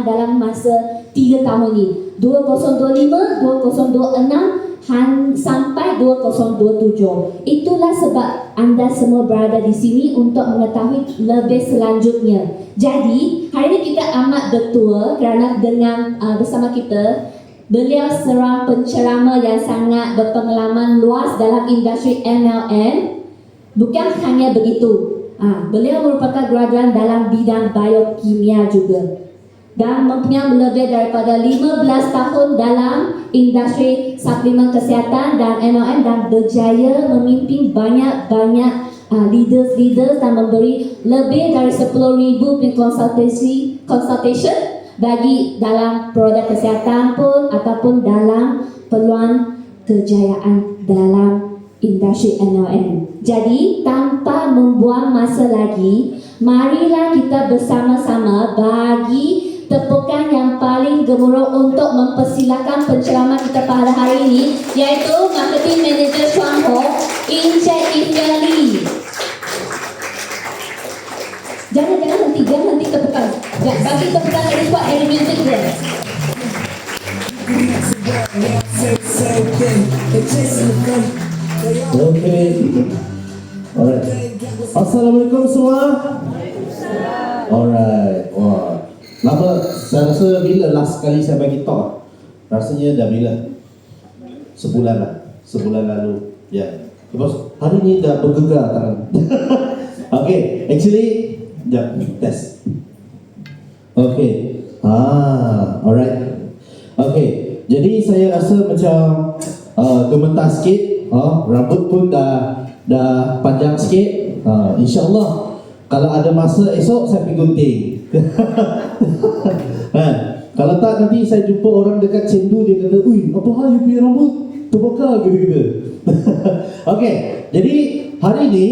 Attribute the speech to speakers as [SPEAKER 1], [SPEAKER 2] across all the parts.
[SPEAKER 1] dalam masa 3 tahun ini 2025, 2026 sampai 2027. Itulah sebab anda semua berada di sini untuk mengetahui lebih selanjutnya. Jadi hari ini kita amat bertua kerana dengan bersama kita beliau seorang penceramah yang sangat berpengalaman luas dalam industri MLM. Bukan hanya begitu, beliau merupakan graduan dalam bidang biokimia juga dan mempunyai lebih daripada 15 tahun dalam industri suplemen kesihatan dan MLM dan berjaya memimpin banyak-banyak leaders dan memberi lebih dari 10,000 consultation bagi dalam produk kesihatan pun ataupun dalam peluang kejayaan dalam industri MLM. Jadi tanpa membuang masa lagi, marilah kita bersama-sama bagi tepukan yang paling gemuruh untuk mempersilakan penceramah kita pada hari ini, iaitu Marketing Manager Chuang Ho, Encik Ifya Lee. Jangan henti tepukan. Bagi tepukan dari buat dari music dia.
[SPEAKER 2] Okay. Alright. Assalamualaikum semua. Alright. Wah. Lama, saya rasa bila last kali saya bagi talk? Rasanya dah bila? Sebulan lah. Sebulan lalu. Ya. Lepas hari ni dah bergegar tangan. Okay. Actually, jap. Test. Okay. Alright. Okay. Jadi saya rasa macam gemetar sikit. Rambut pun dah panjang sikit. InsyaAllah kalau ada masa esok saya pergi gunting. Kalau tak nanti saya jumpa orang dekat cendu, dia kata, "Ui, apa hal you punya rambut terbakar gitu-gitu." Okay, jadi hari ni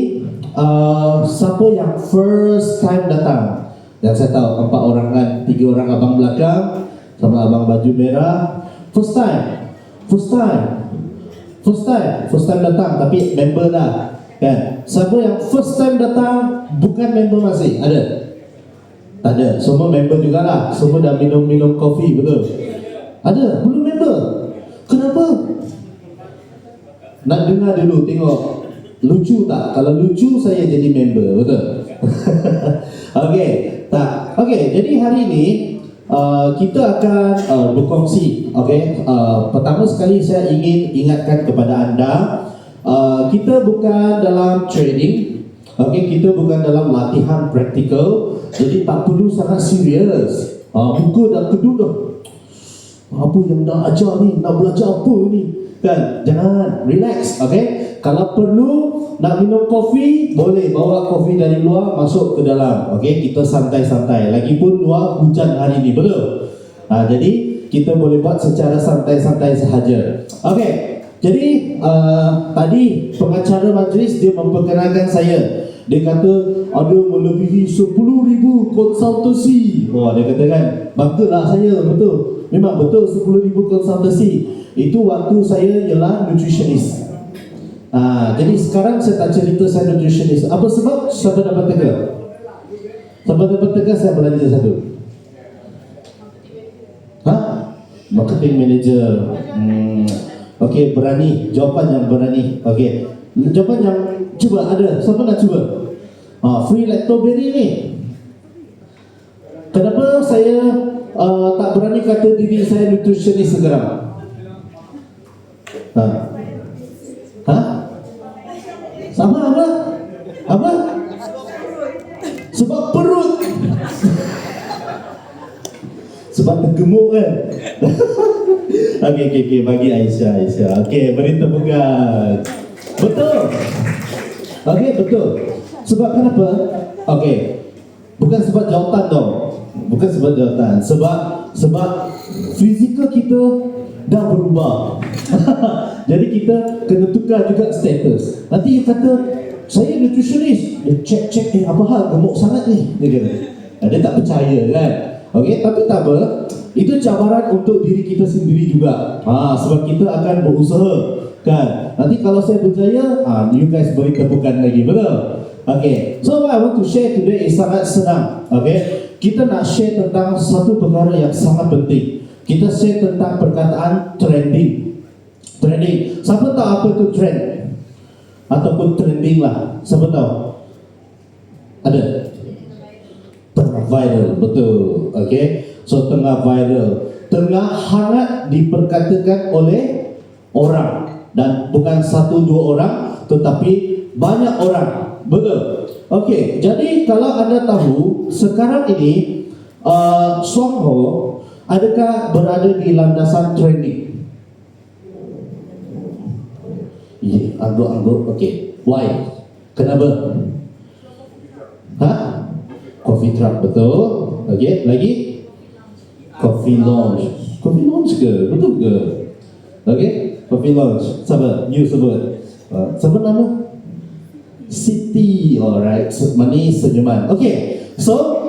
[SPEAKER 2] siapa yang first time datang? Yang saya tahu 4 orang kan, 3 orang abang belakang sama abang baju merah. First time datang tapi member dah kan. Siapa yang first time datang bukan member masih? Ada? Tak ada. Semua member jugalah. Semua dah minum kopi, betul? Ada? Belum member? Kenapa? Nak dengar dulu, tengok lucu tak? Kalau lucu saya jadi member, betul? Okey, tak. Okey, jadi hari ini kita akan berkongsi. Okay? Pertama sekali saya ingin ingatkan kepada anda, kita bukan dalam training, okay? Kita bukan dalam latihan praktikal, jadi tak perlu sangat serius. Muka dah kedut dah. Apa yang dah ajar ni? Nak belajar apa ni? Kan? Jangan, relax. Okay? Kalau perlu nak minum kopi, boleh bawa kopi dari luar masuk ke dalam. Okey, kita santai-santai. Lagipun luar hujan hari ini, betul? Jadi kita boleh buat secara santai-santai sahaja. Okey. Jadi tadi pengacara majlis dia memperkenalkan saya. Dia kata ada melebihi 10,000 konsultasi. Wah, dia kata kan, banggalah saya, betul. Memang betul 10,000 konsultasi. Itu waktu saya ialah nutritionist. Jadi sekarang saya tak cerita saya nutritionist. Apa sebab? Siapa dapat teka? Siapa dapat teka saya belanja satu? Marketing manager. Okey, berani. Jawapan yang berani. Okey. Jawapan yang cuba ada. Siapa nak cuba? Free lactoberry ni. Kenapa saya tak berani kata diri saya nutritionist sekarang? Sama apa? Sebab perut. Sebab tergemuk kan? Okey, bagi Aisyah. Okey, beri tepukan. Betul. Okey, betul. Sebab kenapa? Okey. Bukan sebab jawatan dong. Bukan sebab jawatan. Sebab fizikal kita dah berubah. Jadi kita kena tukar juga status. Nanti you kata, saya nutritionist. Dia cek, apa hal gemuk sangat ni? Dia kata. Dia tak percaya kan? Okey, tapi tak apa. Itu cabaran untuk diri kita sendiri juga. Sebab kita akan berusaha kan. Nanti kalau saya berjaya, you guys beri tepukan lagi, betul? Okay, so what I want to share today is sangat senang. Okay, kita nak share tentang satu perkara yang sangat penting. Kita share tentang perkataan trending. Trending. Siapa tahu apa itu trend? Ataupun trending lah. Siapa tahu? Ada? Tengah viral, betul. Okay. So tengah viral, tengah hangat diperkatakan oleh orang, dan bukan satu dua orang, tetapi banyak orang. Betul. Okey, jadi kalau anda tahu sekarang ini Xuang Ho adakah berada di landasan trending? Ya, angguk. Okey. Why? Kenapa? Hah? Coffee truck, betul. Okey, lagi? Coffee launch. Coffee launch ke? Betul ke? Okey, coffee launch. Siapa? You sebut. Sebut nama? City, alright. Manis senyuman. Okay, so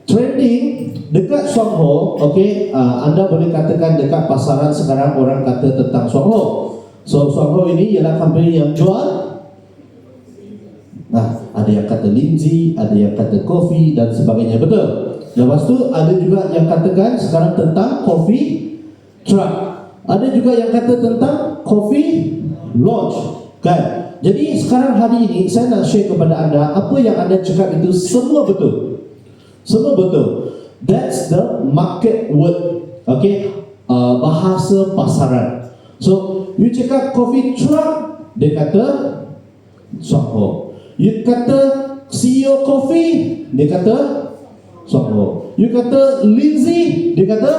[SPEAKER 2] trending dekat Xuang Ho. Okay, anda boleh katakan dekat pasaran sekarang orang kata tentang Xuang Ho. So Xuang Ho ini ialah company yang jual. Nah, ada yang kata Lindsay, ada yang kata coffee dan sebagainya, betul. Lepas tu ada juga yang katakan sekarang tentang coffee truck. Ada juga yang kata tentang coffee launch, kan? Jadi sekarang hari ini saya nak share kepada anda apa yang anda cakap itu semua betul. Semua betul. That's the market word. Okay, bahasa pasaran. So you cakap coffee truck, dia kata Xuang Ho. You kata CEO coffee, dia kata Xuang Ho. You kata Lindsay, dia kata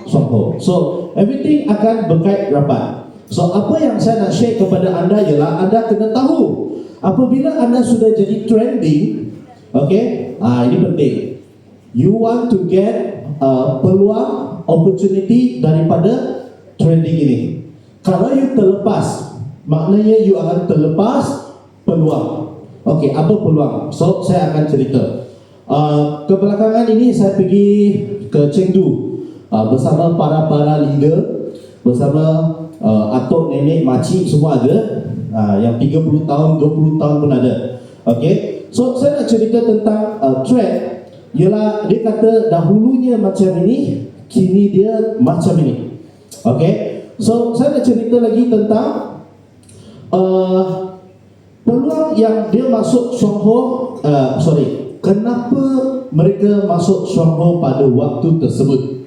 [SPEAKER 2] Xuang Ho. So everything akan berkait rapat. So apa yang saya nak share kepada anda ialah anda kena tahu apabila anda sudah jadi trending, okay, ini penting. You want to get peluang, opportunity daripada trending ini. Kalau you terlepas, maknanya you akan terlepas peluang. Okay, apa peluang? So saya akan cerita. Kebelakangan ini saya pergi ke Chengdu bersama para leader, bersama atuk, nenek, makcik semua ada, yang 30 tahun, 20 tahun pun ada. Okay, so saya nak cerita tentang trend. Ialah dia kata dahulunya macam ini, kini dia macam ini. Okay, so saya nak cerita lagi tentang peluang yang dia masuk Xuang Ho. Kenapa mereka masuk Xuang Ho pada waktu tersebut.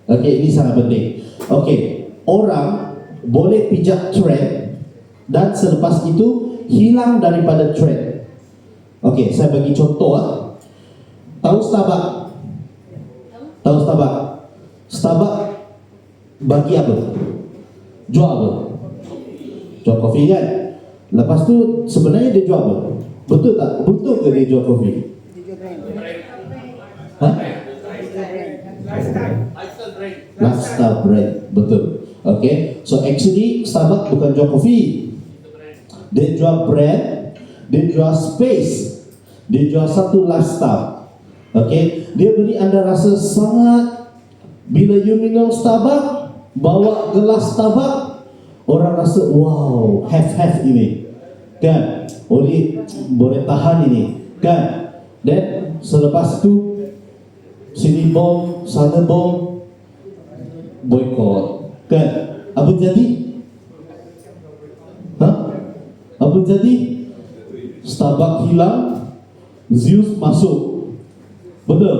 [SPEAKER 2] Okay, ini sangat penting. Okay, orang boleh pijak trend dan selepas itu hilang daripada trend. Okey, saya bagi contoh. Tahu Starbucks? Tahu Starbucks? Starbucks bagi apa? Jual apa? Jual kopi kan? Lepas tu sebenarnya dia jual apa? Betul tak? Betul ke dia jual kopi? Hah? Lifestyle brand. Betul. Okay, so actually Starbucks bukan jual kopi, dia jual brand, dia jual space, dia jual satu lifestyle. Okay, dia beri anda rasa sangat. Bila you minum Starbucks, bawa gelas Starbucks, orang rasa wow, have ini, kan? Boleh tahan ini, kan? Dan selepas itu sini bom, sana bom, boykot. Kan? Apa jadi? Apa jadi? Starbucks hilang, Zeus masuk. Betul?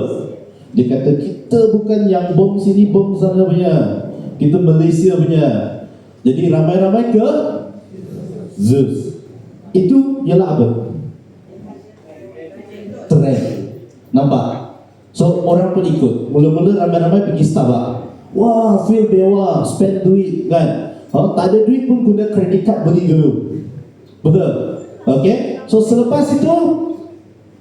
[SPEAKER 2] Dia kata kita bukan yang bom sini bom sana punya, kita Malaysia punya. Jadi ramai-ramai ke Zeus. Itu ialah apa? Trend. Nampak? So orang pun ikut. Mula-mula ramai-ramai pergi Starbucks. Wah, feel bewa, spend duit kan. Tak ada duit pun guna credit card beli dulu. Betul? Okay, so selepas itu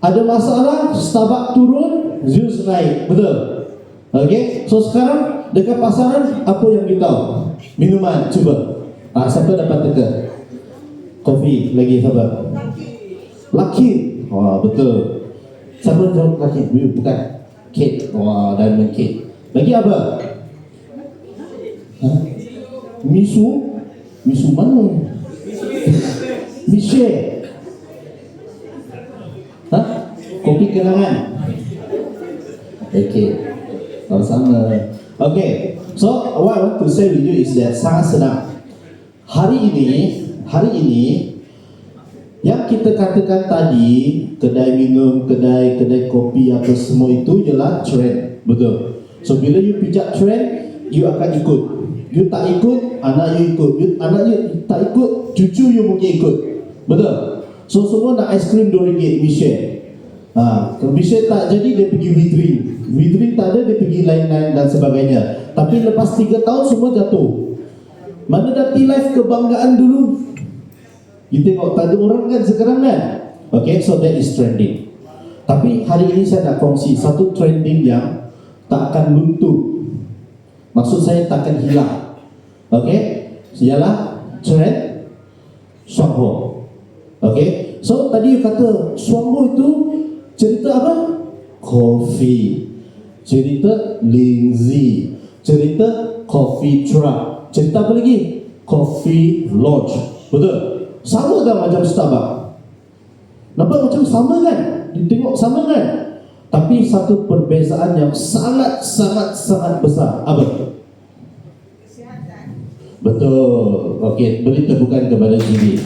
[SPEAKER 2] ada masalah, Starbucks turun, Zeus naik. Betul? Okay, so sekarang dekat pasaran apa yang kita tahu? Minuman, cuba. Siapa dapat teka? Kopi, lagi siapa? Lucky. Wah, betul. Siapa jawab Lucky? Bukan. Cake. Wah, diamond cake. Lagi apa? Misu mana? Michelle. Kopi kenangan. Okay. Sama-sama. Okay. So what I want to say with you is that sangat senang. Hari ini yang kita katakan tadi, kedai minum, kedai kopi apa semua itu ialah trend. Betul. So bila you pijak trend, you akan ikut. You tak ikut, anak you ikut. Anak you tak ikut, cucu you mungkin ikut. Betul. So semua nak aiskrim RM2, we share. Kalau we share tak jadi, dia pergi withdream tak ada, dia pergi lain-lain dan sebagainya. Tapi lepas 3 tahun semua jatuh. Mana dah life kebanggaan dulu. You tengok tak ada orang kan sekarang kan. Okay, so that is trending. Tapi hari ini saya nak kongsi satu trending yang tak akan luntur. Maksud saya tak akan hilang. Okay, ialah trend Shuangho. Okay, so tadi you kata Shuangho itu cerita apa? Coffee, cerita Lindsay, cerita coffee truck, cerita apa lagi? Coffee lodge. Betul? Sama tak macam Starbucks? Nampak macam sama kan? Ditengok sama kan? Tapi satu perbezaan yang sangat besar. Apa? Kesihatan. Betul. Okey, beri tepukan kepada Jimmy.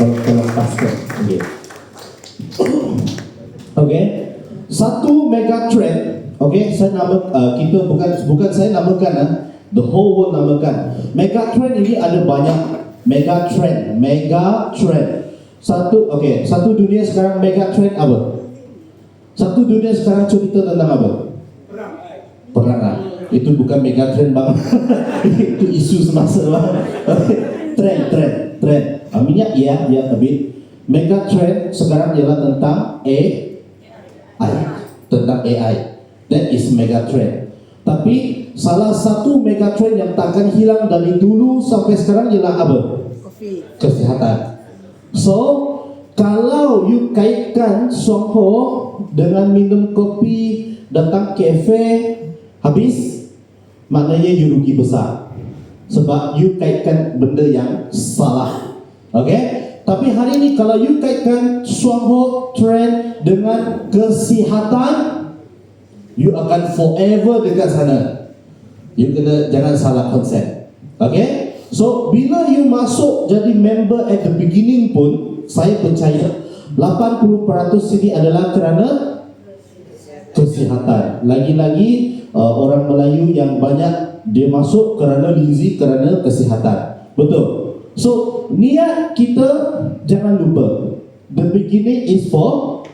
[SPEAKER 2] Kalau pastor. Okey. Okey. Satu mega trend. Okey, saya nama kita bukan saya namakan, the whole world namakan. Mega trend ini ada banyak. Mega trend. Satu dunia sekarang mega trend apa? Satu dunia sekarang cerita tentang apa? Perang. Itu bukan mega trend bang. Itu isu semasa bang. Trend. Minyak ya a bit. Mega trend sekarang ialah tentang AI. That is mega trend. Tapi salah satu mega trend yang takkan hilang dari dulu sampai sekarang ialah apa? Kesihatan. So kalau you kaitkan Shuangho dengan minum kopi, datang kafe, habis, maknanya you rugi besar. Sebab you kaitkan benda yang salah. Okay? Tapi hari ini kalau you kaitkan Shuangho trend dengan kesihatan, you akan forever dekat sana. You kena jangan salah konsep. Okay? So bila you masuk jadi member at the beginning pun, saya percaya 80% sini adalah kerana kesihatan. Lagi-lagi orang Melayu yang banyak dia masuk kerana Lindsay, kerana kesihatan. Betul. So niat kita jangan lupa, the beginning is for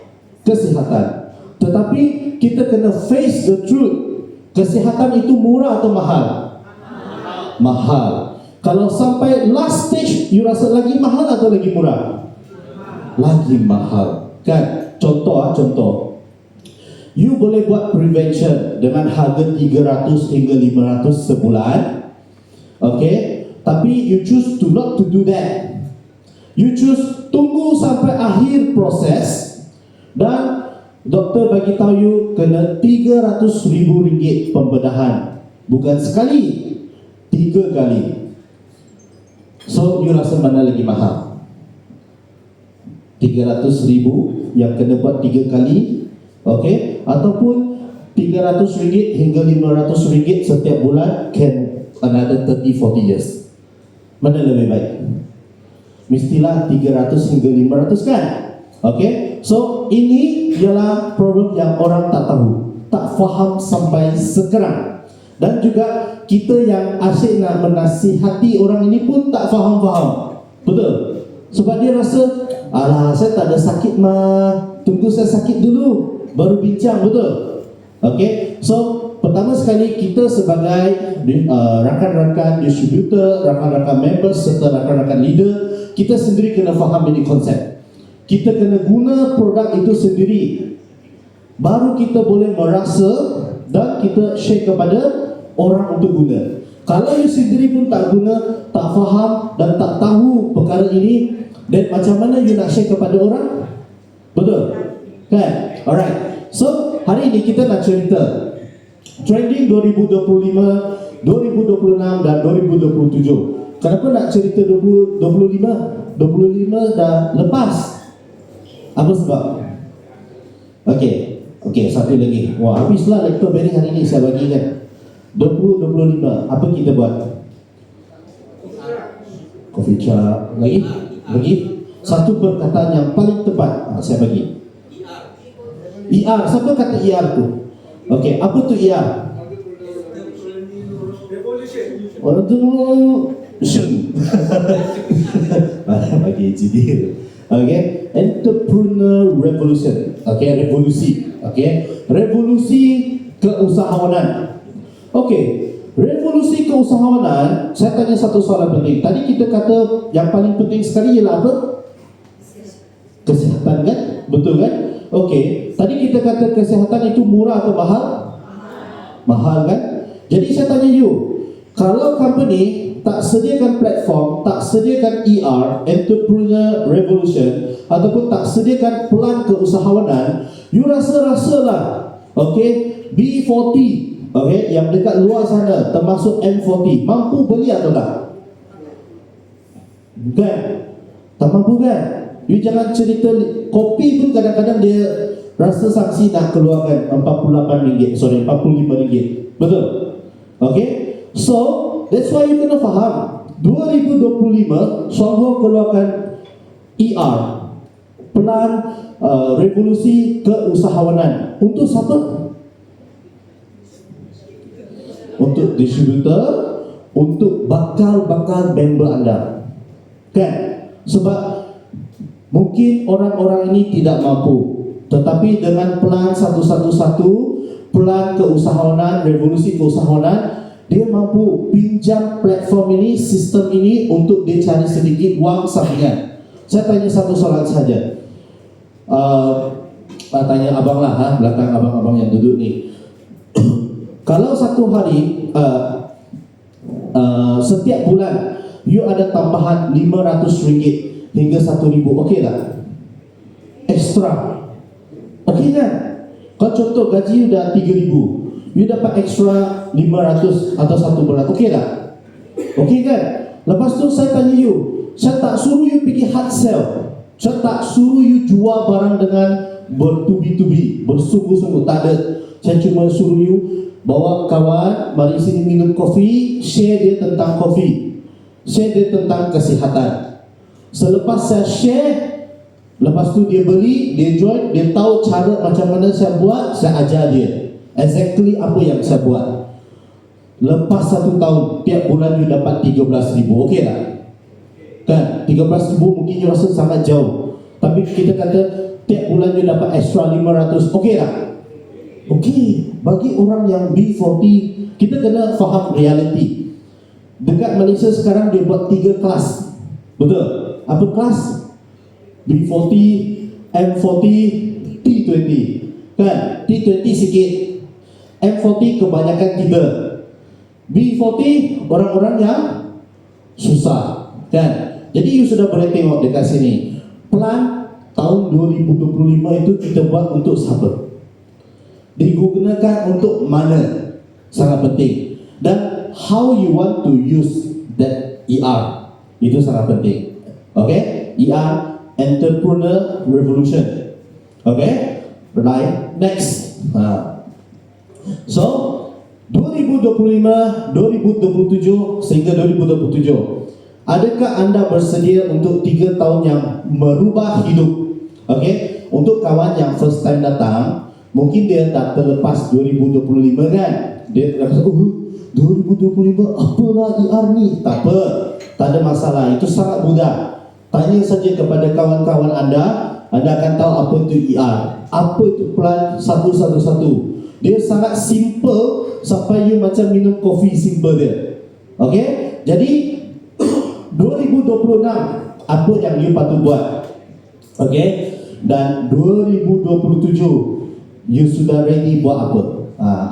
[SPEAKER 2] kesihatan. Tetapi kita kena face the truth. Kesihatan itu murah atau mahal? Mahal. Kalau sampai last stage you rasa lagi mahal atau lagi murah? Lagi mahal. Kan? Contoh. You boleh buat prevention dengan harga 300 hingga 500 sebulan. Okay? Tapi you choose to not to do that. You choose tunggu sampai akhir proses dan doktor bagi tahu you kena RM300,000 pembedahan. Bukan sekali, 3 kali. So you rasa mana lagi mahal? 300,000 yang kena buat 3 kali, okay? Ataupun RM300 hingga RM500 setiap bulan, can another 30-40 years. Mana lebih baik? Mestilah 300 hingga 500 kan? Okay? So ini ialah problem yang orang tak tahu, tak faham sampai sekarang. Dan juga kita yang asyik nak menasihati orang ini pun tak faham-faham. Betul? Sebab dia rasa, alah saya tak ada sakit mah, tunggu saya sakit dulu baru bincang. Betul? Okay? So pertama sekali kita sebagai rakan-rakan distributor, rakan-rakan members serta rakan-rakan leader, kita sendiri kena faham ini konsep. Kita kena guna produk itu sendiri, baru kita boleh merasa dan kita share kepada orang untuk guna. Kalau you sendiri pun tak guna, tak faham dan tak tahu perkara ini, dan macam mana you nak share kepada orang? Betul? Kan? Alright. So hari ini kita nak cerita trending 2025, 2026 dan 2027. Kenapa nak cerita 2025? 25 dah lepas. Apa sebab? Okey, Okey, satu lagi. Wah, habislah laptop Barry hari ini saya bagi kan. 20-25. Apa kita buat? Coffee chat. Lagi. Satu perkataan yang paling tepat. Saya bagi. ER. Siapa kata ER tu? Okey, apa tu ER? Revolution. Bagi jadi. Okay, entrepreneur revolution. Okay, revolusi. Okay, revolusi keusahawanan. Okay, revolusi keusahawanan. Saya tanya satu soalan penting. Tadi kita kata yang paling penting sekali ialah apa? Kesihatan kan? Betul kan? Okay, tadi kita kata kesihatan itu murah atau mahal? Mahal kan? Jadi saya tanya you, kalau company tak sediakan platform, tak sediakan ER, entrepreneur revolution, ataupun tak sediakan pelan keusahawanan, you rasa-rasalah, okay, B40, okay, yang dekat luar sana, termasuk M40, mampu beli atau tak? Bukan, tak mampu kan? You jangan cerita, kopi pun kadang-kadang dia rasa sanksi nak keluarkan RM45, betul? Okay, so that's why you kena faham 2025 Selangor keluarkan ER, pelan revolusi keusahawanan. Untuk siapa? Untuk distributor, untuk bakal member anda, kan? Sebab mungkin orang-orang ini tidak mampu, tetapi dengan pelan satu-satu, pelan keusahawanan, revolusi keusahawanan, dia mampu pinjam platform ini, sistem ini untuk dia cari sedikit wang sampingan. Saya tanya satu soalan saja. Tanya abang lah, belakang abang-abang yang duduk ni. Kalau satu hari, setiap bulan, you ada tambahan RM500 hingga RM1,000, okey tak? Extra, okey kan? Kalau contoh gaji you dah RM3,000, you dapat extra 500 atau satu bulan, okey tak? Okey kan? Lepas tu saya tanya you, saya tak suruh you pergi hard sell, saya tak suruh you jual barang dengan bertubi-tubi, bersungguh-sungguh, tak ada. Saya cuma suruh you bawa kawan, mari sini minum kopi, share dia tentang kopi, share dia tentang kesihatan. Selepas saya share, lepas tu dia beli, dia join, dia tahu cara macam mana saya buat, saya ajar dia exactly apa yang saya buat. Lepas 1 tahun, tiap bulan you dapat 13,000, okey tak? Kan? 13,000 mungkin you rasa sangat jauh, tapi kita kata tiap bulan you dapat extra 500, okey tak? Okey. Bagi orang yang B40, kita kena faham reality. Dekat Malaysia sekarang dia buat 3 kelas, betul? Apa kelas? B40, M40, T20, kan? T20 sikit, M40 kebanyakan 3, B40 orang-orang yang susah, kan? Jadi you sudah boleh tengok dekat sini. Plan tahun 2025 itu kita buat untuk siapa? Digunakan untuk mana? Sangat penting. Dan how you want to use that ER, itu sangat penting. Okay? ER, entrepreneur revolution. Okay? Right? Next. So 2025, 2027 sehingga 2027, adakah anda bersedia untuk 3 tahun yang merubah hidup? Okay? Untuk kawan yang first time datang, mungkin dia tak terlepas 2025 kan? Dia rasa 2025 apalah ER ni? Tak apa, tak ada masalah, itu sangat mudah. Tanya saja kepada kawan-kawan anda akan tahu apa itu ER, apa itu plan satu-satu. Dia sangat simple sampai you macam minum kopi simple dia. Okay? Jadi 2026 apa yang you patut buat? Okay? Dan 2027 you sudah ready buat apa?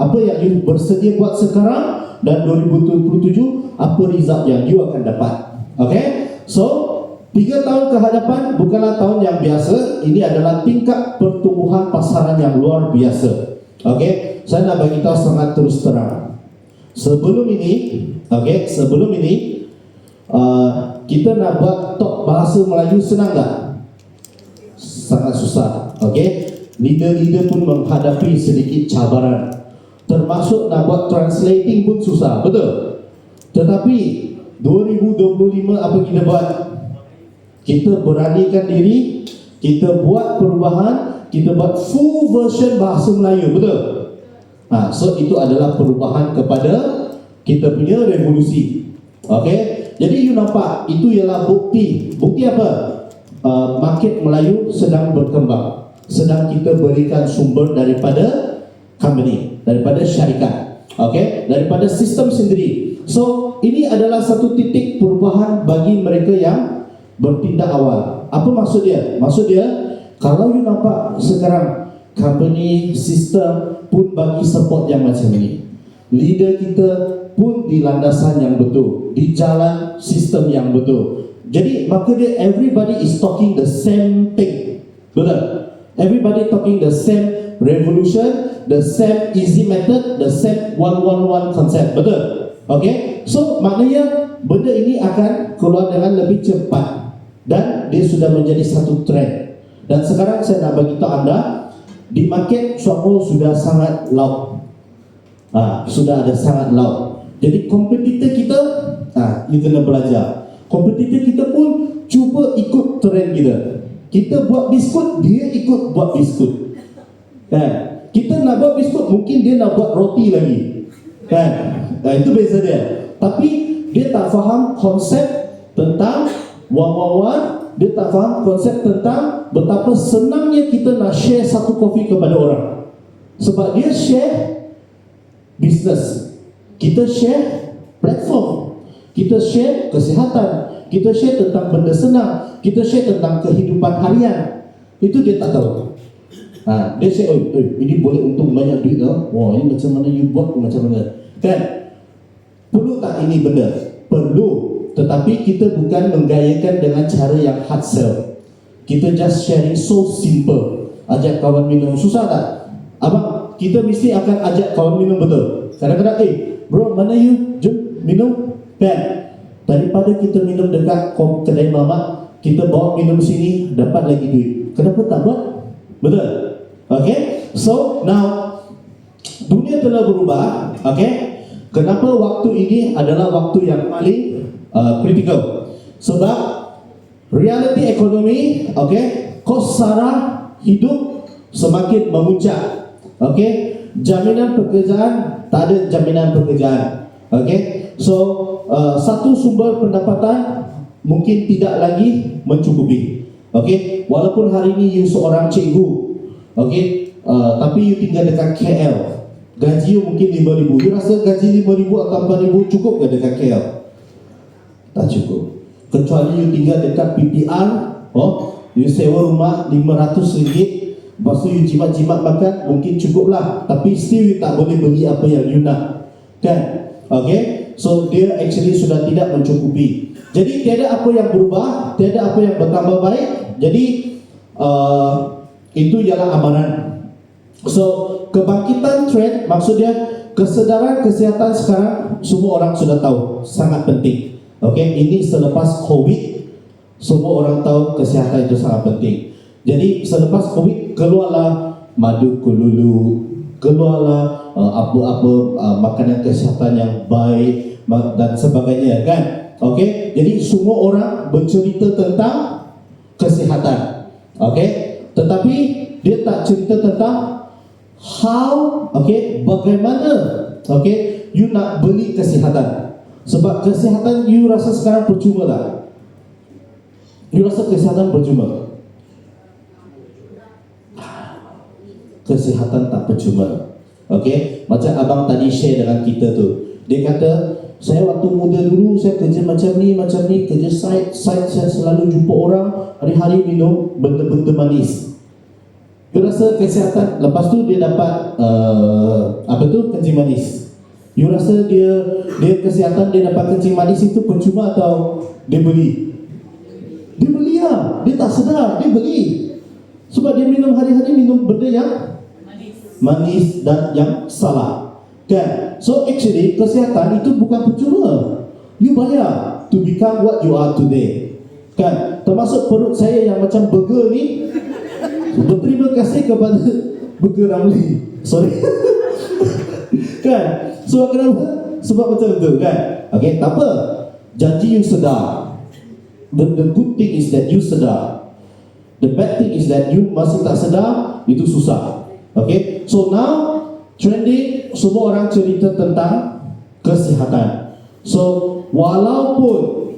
[SPEAKER 2] Apa yang you bersedia buat sekarang, dan 2027 apa result yang you akan dapat? Okay? So 3 tahun ke hadapan bukanlah tahun yang biasa. Ini adalah tingkat pertumbuhan pasaran yang luar biasa. Okay? Saya nak bagi tahu sangat terus terang. Sebelum ini, kita nak buat top bahasa Melayu senang tak? Sangat susah. Okay? leader-leader pun menghadapi sedikit cabaran. Termasuk nak buat translating pun susah, betul? Tetapi 2025 apa kita buat? Kita beranikan diri, kita buat perubahan, kita buat full version bahasa Melayu, betul? So itu adalah perubahan kepada kita punya revolusi. Okay? Jadi you nampak, itu ialah bukti. Bukti apa? Market Melayu sedang berkembang, sedang kita berikan sumber daripada company, daripada syarikat, okay? Daripada sistem sendiri. So ini adalah satu titik perubahan bagi mereka yang bertindak awal. Apa maksud dia? Maksud dia, kalau you nampak sekarang company, sistem pun bagi support yang macam ini, leader kita pun di landasan yang betul, di jalan sistem yang betul. Jadi maka dia, everybody is talking the same thing, betul? Everybody talking the same revolution, the same easy method, the same 111 concept, betul? Okay? So maknanya benda ini akan keluar dengan lebih cepat dan dia sudah menjadi satu trend. Dan sekarang saya nak bagi tahu anda, di market Shopee sudah sangat loud. Sudah ada sangat loud. Jadi kompetitor kita, you kena belajar. Kompetitor kita pun cuba ikut trend kita. Kita buat biskut, dia ikut buat biskut. Kan? Kita nak buat biskut, mungkin dia nak buat roti lagi. Kan? Itu beza dia. Tapi dia tak faham konsep tentang one-on-one, dia tak faham konsep tentang betapa senangnya kita nak share satu kopi kepada orang. Sebab dia share business, kita share platform, kita share kesihatan, kita share tentang benda senang, kita share tentang kehidupan harian. Itu dia tak tahu. Dia share, ini boleh untung banyak duit tau. Wah, ini macam mana you buat, macam mana. Kan? Perlu tak ini benda? Perlu. Tetapi kita bukan menggayakan dengan cara yang hard sell. Kita just sharing so simple. Ajak kawan minum, susah tak? Abang, kita mesti akan ajak kawan minum, betul? Kadang-kadang, bro, mana you? Jom minum. Kan? Daripada kita minum dekat kedai mamak, kita bawa minum sini, dapat lagi duit. Kenapa tak buat? Betul? Okay? So, now dunia telah berubah. Okay? Kenapa waktu ini adalah waktu yang paling critical? Sebab reality ekonomi, okay, kos sara hidup semakin memuncak. Okay? Jaminan pekerjaan, tak ada jaminan pekerjaan. Okay? So satu sumber pendapatan mungkin tidak lagi mencukupi. Okay? Walaupun hari ini you seorang cikgu, okay, tapi you tinggal dekat KL, gaji you mungkin 5,000. You rasa gaji 5,000 atau 4,000 cukup ke dekat KL? Tak cukup. Kecuali you tinggal dekat PPR, you sewa rumah RM500, lepas tu you jimat-jimat makan, mungkin cukup lah. Tapi still you tak boleh beli apa yang you nak. Kan? Okay? So dia actually sudah tidak mencukupi. Jadi tiada apa yang berubah, tiada apa yang bertambah baik. Jadi itu ialah amaran. So kebangkitan trend, maksudnya kesedaran kesihatan sekarang semua orang sudah tahu, sangat penting. Okay, ini selepas COVID, semua orang tahu kesihatan itu sangat penting. Jadi selepas COVID keluarlah madu kululu, keluarlah apa-apa makanan kesihatan yang baik dan sebagainya, kan? Okay, jadi semua orang bercerita tentang kesihatan. Okay, tetapi dia tak cerita tentang how, okay, bagaimana, okay, you nak beli kesihatan. Sebab kesihatan you rasa sekarang percuma tak? You rasa kesihatan percuma? Kesihatan tak percuma. Okay, macam abang tadi share dengan kita tu, dia kata, saya waktu muda dulu saya kerja macam ni, kerja site saya selalu jumpa orang, hari-hari minum benda-benda manis. You rasa kesihatan, lepas tu dia dapat kencing manis. You rasa dia kesihatan, dia dapat kencing manis itu percuma atau dia beli? Dia beli lah, dia tak sedar, dia beli. Sebab dia minum hari-hari minum benda yang manis dan yang salah. Kan? So actually kesihatan itu bukan percuma. You bayar to become what you are today. Kan? Termasuk perut saya yang macam burger ni. berterima kasih kepada Burger Ramli. Sorry. Kan? Sebab kenapa? Sebab macam tu kan? Okay, tak apa. Janji you sedar. The good thing is that you sedar. The bad thing is that you masih tak sedar, itu susah. Okay, so now trending, semua orang cerita tentang kesihatan. So walaupun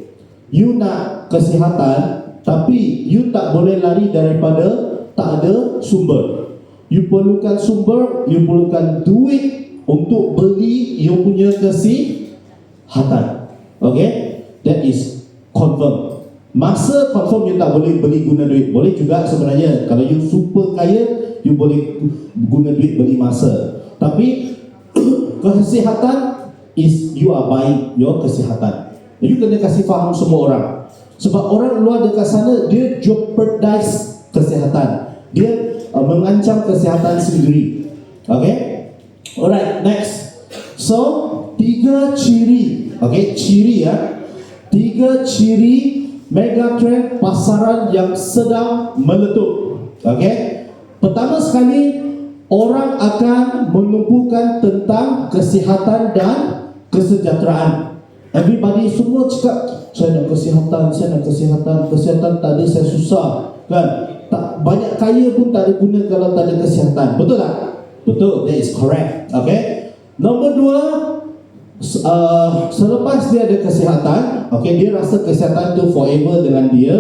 [SPEAKER 2] you nak kesihatan, tapi you tak boleh lari daripada tak ada sumber. You perlukan sumber, you perlukan duit untuk beli you punya kesihatan. Okay, that is confirm. Masa confirm you tak boleh beli guna duit. Boleh juga sebenarnya. Kalau you super kaya, you boleh guna duit beli masa. Tapi kesihatan is you are buying your kesihatan. You kena kasih faham semua orang. Sebab orang luar dekat sana, dia jeopardize kesihatan. Dia mengancam kesihatan sendiri. Okay, alright, next. So 3 ciri. Okay, ciri ya. 3 ciri megatrend pasaran yang sedang meletup. Okay, pertama sekali, orang akan menumpukan tentang kesihatan dan kesejahteraan. Everybody semua cakap, saya nak kesihatan, saya nak kesihatan. Kesihatan tak ada, saya susah. Kan? Tak, banyak kaya pun tak ada guna kalau tak ada kesihatan. Betul tak? Betul, that is correct. Okay, nombor 2, selepas dia ada kesihatan, okay, dia rasa kesihatan tu forever dengan dia.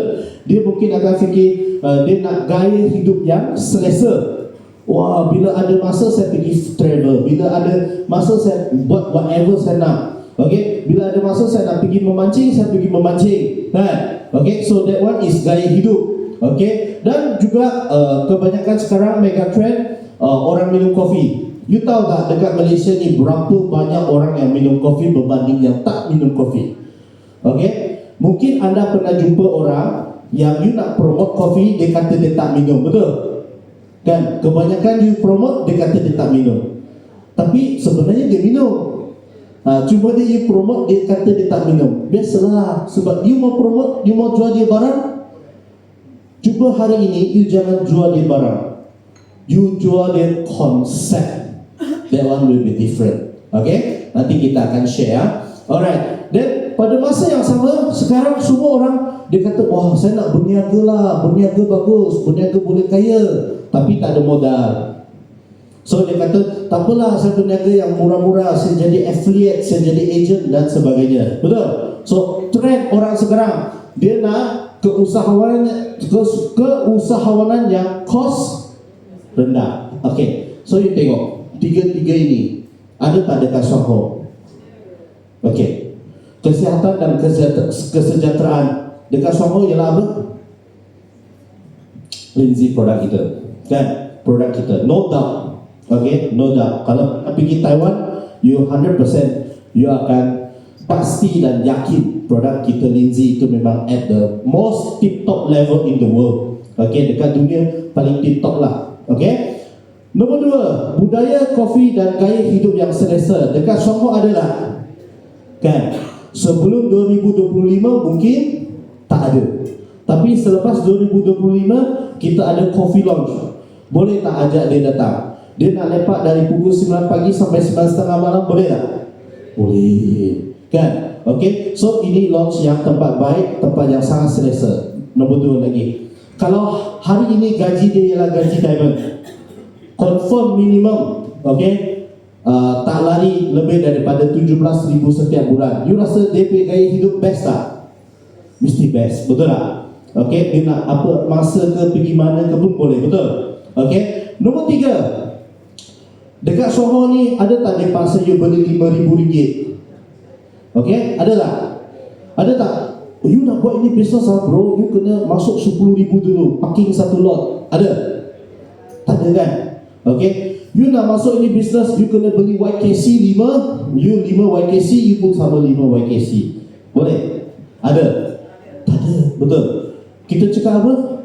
[SPEAKER 2] Dia mungkin akan fikir dia nak gaya hidup yang selesa. Wah, bila ada masa saya pergi travel, bila ada masa saya buat whatever saya nak. Okay, bila ada masa saya nak pergi memancing, saya pergi memancing. Kan? Okay, so that one is gaya hidup. Okay, dan juga kebanyakan sekarang megatrend orang minum kopi. You tahu tak dekat Malaysia ni berapa banyak orang yang minum kopi berbanding yang tak minum kopi? Okay, mungkin anda pernah jumpa orang yang you nak promote kopi, dia kata dia tak minum, betul? Kan? Kebanyakan you promote, dia kata dia tak minum. Tapi sebenarnya dia minum. Cuma dia you promote, dia kata dia tak minum. Biasalah, sebab you mau promote, you mau jual dia barang. Cuba hari ini you jangan jual dia barang, you jual dia konsep. That one will be different. Okay, nanti kita akan share. Alright, then pada masa yang sama, sekarang semua orang dia kata, wah saya nak berniaga lah, berniaga bagus, berniaga boleh kaya, tapi tak ada modal. So dia kata, tak apalah saya berniaga yang murah-murah, saya jadi affiliate, saya jadi agent dan sebagainya. Betul? So trend orang sekarang, dia nak keusahawanan yang cost rendah. Okay, so you tengok tiga-tiga ini ada tak dekat Soho? Okay, kesihatan dan kesejahteraan dekat Soho ialah apa? Lindsay produk kita, kan? Produk kita, no doubt. Okay, no doubt. Kalau pergi Taiwan, you 100% you akan pasti dan yakin produk kita Lindsay itu memang at the most tip-top level in the world. Okay, dekat dunia paling tip-top lah. Okay. Nombor 2, budaya kopi dan gaya hidup yang selesa dekat Soho adalah, kan? Sebelum 2025 mungkin tak ada, tapi selepas 2025 kita ada coffee lounge. Boleh tak ajak dia datang? Dia nak lepak dari pukul 9 pagi sampai 9.30 malam, boleh tak? Boleh, kan? Okay, so ini lounge yang tempat baik, tempat yang sangat selesa. Nombor 2 lagi, kalau hari ini gaji dia ialah gaji diamond, confirm minimum, okay, tak lari lebih daripada 17,000 setiap bulan. You rasa DP gaya hidup best tak? Mesti best, betul tak? Okay, dia nak apa masa ke pergi mana ke pun boleh, betul? Okay, nombor 3, dekat Soho ni ada tak dia paksa you beli RM5,000? Okay, ada tak? Ada tak? You nak buat ini bisnes lah bro, you kena masuk RM10,000 dulu, parking satu lot. Ada? Tak ada kan? Okay, you nak masuk ini bisnes, you kena beli YKC 5, you 5 YKC, you pun sama 5 YKC. Boleh? Ada? Tak ada, betul. Kita cakap apa?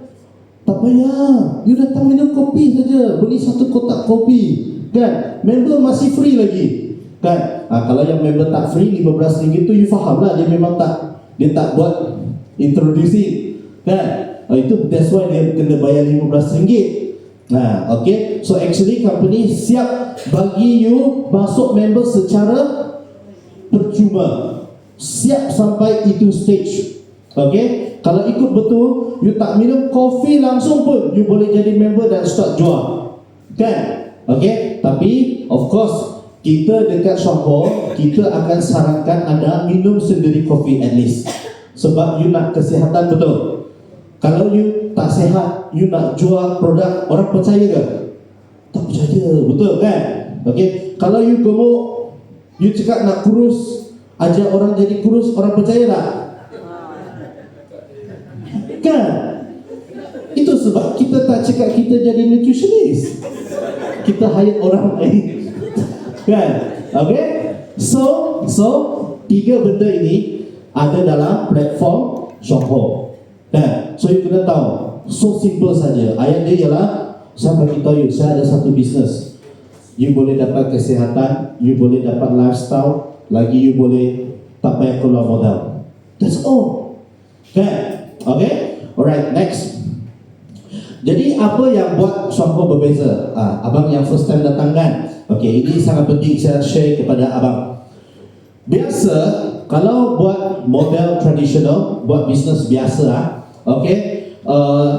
[SPEAKER 2] Tak payah, you datang minum kopi saja, beli 1 kotak kopi, kan? Member masih free lagi, kan? Kalau yang member tak free, RM15 tu you faham lah, dia memang tak, dia tak buat introducing, kan? Itu that's why dia kena bayar RM15. Nah, okay. So actually company siap bagi you masuk member secara percuma. Siap sampai itu stage. Okay. Kalau ikut betul, you tak minum kopi langsung pun you boleh jadi member dan start jual. Kan? Okay. Tapi of course kita dekat Shopho, kita akan sarankan anda minum sendiri kopi at least. Sebab you nak kesihatan betul. Kalau you tak sihat, you nak jual produk, orang percaya ke? Tak percaya, betul kan? Okay. Kalau you gemuk, you cakap nak kurus, ajak orang jadi kurus, orang percaya tak? Kan? Itu sebab kita tak cakap kita jadi nutritionist. Kita hire orang lain. Kan? Okay? So tiga benda ini ada dalam platform Shopho. Kan? So you kena tahu, so simple saja. Ayat dia ialah, saya bagi tahu you, saya ada satu bisnes. You boleh dapat kesihatan, you boleh dapat lifestyle, lagi you boleh tak payah keluar modal. That's all. Kan? Okay? Alright, next. Jadi apa yang buat Shopho berbeza? Abang yang first time datang kan? Okay, ini sangat penting saya share kepada abang. Biasa kalau buat model tradisional, buat bisnes biasa, okay,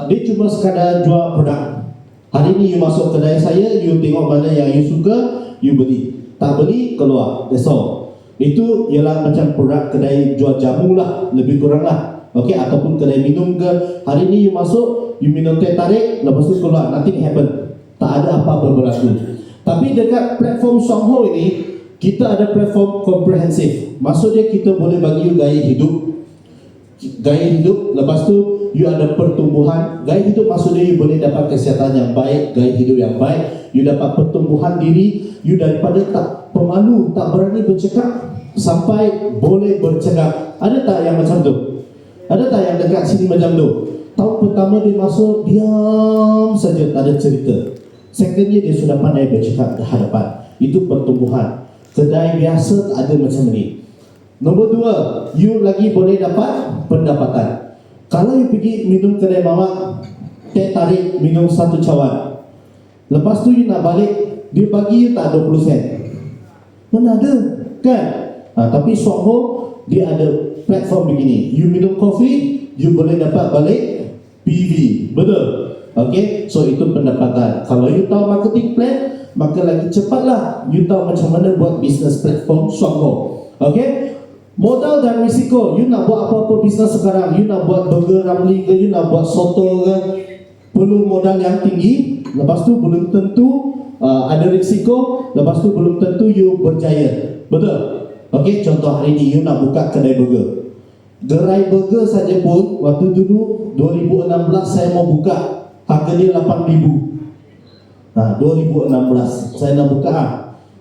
[SPEAKER 2] dia cuma sekadar jual produk. Hari ni you masuk kedai saya, you tengok mana yang you suka, you beli. Tak beli, keluar. That's all. Itu ialah macam produk kedai jual jamu lah, lebih kurang lah. Okay, ataupun kedai minum ke. Hari ni you masuk, you minum teh tarik, lepas tu keluar, nothing happen. Tak ada apa-apa berlaku. Tapi dekat platform Shopho ini, kita ada platform komprehensif. Maksudnya kita boleh bagi you gaya hidup. Gaya hidup, lepas tu you ada pertumbuhan. Gaya hidup maksudnya you boleh dapat kesihatan yang baik, gaya hidup yang baik. You dapat pertumbuhan diri. You daripada tak pemalu, tak berani bercakap, sampai boleh bercakap. Ada tak yang macam tu? Ada tak yang dekat sini macam tu? Tahun pertama dia masuk, diam saja, tak ada cerita. Secondnya dia sudah pandai bercakap ke hadapan. Itu pertumbuhan. Kedai biasa tak ada macam ni. Nombor dua, you lagi boleh dapat pendapatan. Kalau you pergi minum kedai mamak, teh tarik, minum satu cawan. Lepas tu you nak balik, dia bagi you tak 20 sen. Mana ada, kan? Tapi Shopho, dia ada platform begini. You minum kopi, you boleh dapat balik PV. Betul? Okay, so itu pendapatan. Kalau you tahu marketing plan, maka lagi cepatlah you tahu macam mana buat business platform Shopho. Okay, modal dan risiko. You nak buat apa-apa bisnes sekarang, you nak buat burger Ramli ke, you nak buat soto ke, perlu modal yang tinggi. Lepas tu belum tentu ada risiko. Lepas tu belum tentu you berjaya. Betul? Okay, contoh hari ni you nak buka kedai burger. Gerai burger saja pun waktu dulu 2016 saya mau buka, harga dia 8,000. 2016 saya nak buka.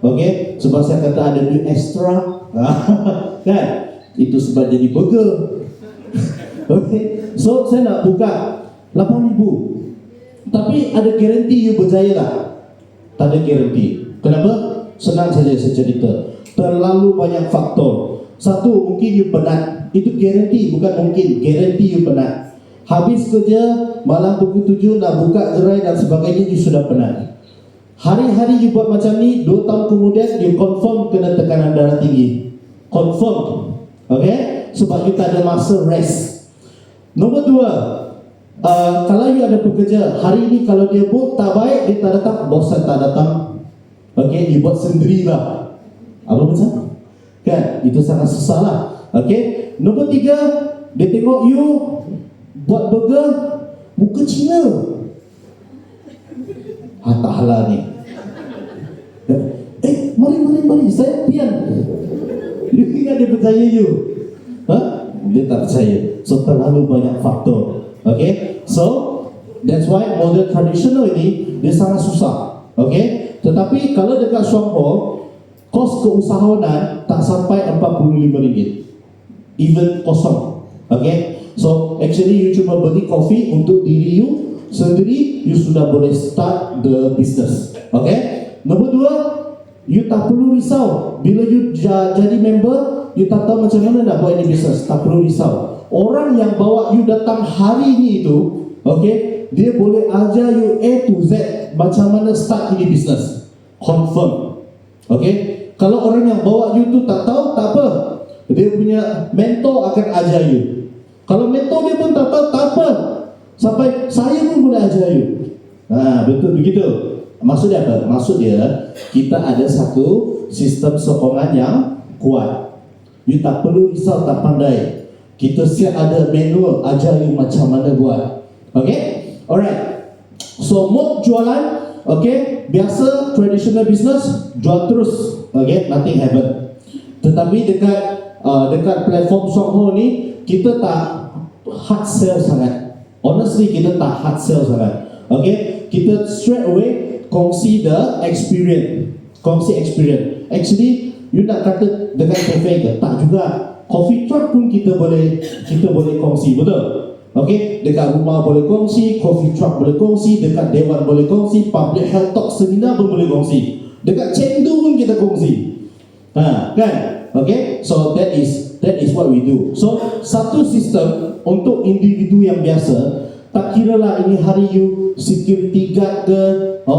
[SPEAKER 2] Okay, sebab saya kata ada duit extra. Kan? Itu sebab jadi burger. Okay, so saya nak buka 8,000. Tapi ada garanti you berjaya tak? Tak ada garanti. Kenapa? Senang saja saya cerita. Terlalu banyak faktor. Satu, mungkin you penat. Itu garanti, bukan mungkin. Garanti you penat. Habis kerja, malam pukul 7 nak buka gerai dan sebagainya, you sudah penat. Hari-hari you buat macam ni, 2 tahun kemudian, you confirm kena tekanan darah tinggi. Confirm. Okay? Sebab you tak ada masa rest. Nombor 2, kalau you ada pekerja, hari ni kalau dia book tak baik, dia tak datang, bosan tak datang. Okay? You buat sendirilah. Apa macam? Kan? Itu sangat susah lah. Okay? Nombor 3, dia tengok you buat burger muka Cina. Tak halal ni. Mari saya pian. You ingat dia percaya you? Dia tak percaya. So terlalu banyak faktor. Okay? So that's why model tradisional ini dia sangat susah. Okay? Tetapi kalau dekat Shopho, kos keusahawanan tak sampai RM45. Even kosong. Okay? So actually you cuma beli kopi untuk diri you sendiri, you sudah boleh start the business. Okay? Nombor 2, you tak perlu risau bila you jadi member, you tak tahu macam mana nak buat ini bisnes, tak perlu risau. Orang yang bawa you datang hari ini itu, okay, dia boleh ajar you A to Z macam mana start ini bisnes. Confirm. Okay. Kalau orang yang bawa you tu tak tahu, tak apa. Dia punya mentor akan ajar you. Kalau mentor dia pun tak tahu, tak apa. Sampai saya pun boleh ajar you. Betul begitu. Maksud dia apa? Maksud dia kita ada satu sistem sokongan yang kuat. You tak perlu risau tak pandai. Kita siap ada manual ajar you macam mana buat. Okay? Alright. So mode jualan, okay, biasa traditional business jual terus. Okay, nothing happen. Tetapi dekat platform Songho ni kita tak hard sell sangat. Honestly kita tak hard sell sangat. Okay, kita straight away kongsi the experience. Kongsi experience. Actually, you nak kata dekat cafe ke? Tak juga. Coffee truck pun kita boleh kongsi, betul? Okay, dekat rumah boleh kongsi, coffee truck boleh kongsi, dekat dewan boleh kongsi, public health talk seminar pun boleh kongsi. Dekat Chengdu pun kita kongsi. Kan? Okay, so that is what we do. So satu sistem untuk individu yang biasa. Tak kira lah ini hari you security guard ke,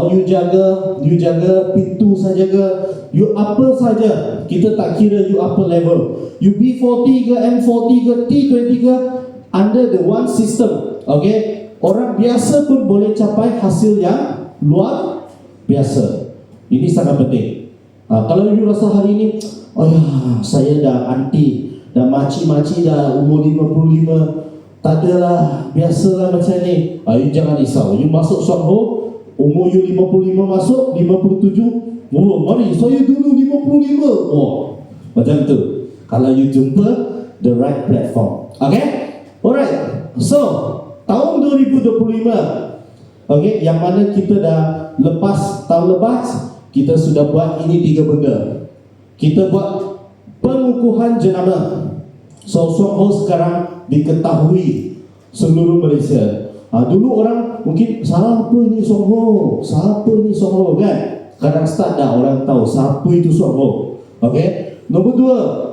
[SPEAKER 2] you jaga pintu saja ke, you apa saja, kita tak kira you apa level, you B40 ke, M40 ke, T20 ke, under the one system, okay, orang biasa pun boleh capai hasil yang luar biasa. Ini sangat penting. Kalau you rasa hari ini, oh ya, saya dah anti, dah maci-maci dah umur 55, tak adalah, biasalah macam ni. You jangan risau. You masuk Songho, umur you 55 masuk, 57, mari saya dulu 55. Macam tu. Kalau you jumpa the right platform. Okay? Alright. So, tahun 2025, okay, yang mana kita dah tahun lepas, kita sudah buat ini 3 benda. Kita buat pengukuhan jenama. So, Songho sekarang diketahui seluruh Malaysia. Dulu orang mungkin siapa ini Songho kan? Kadang start dah orang tahu siapa itu Songho. Okay. Nombor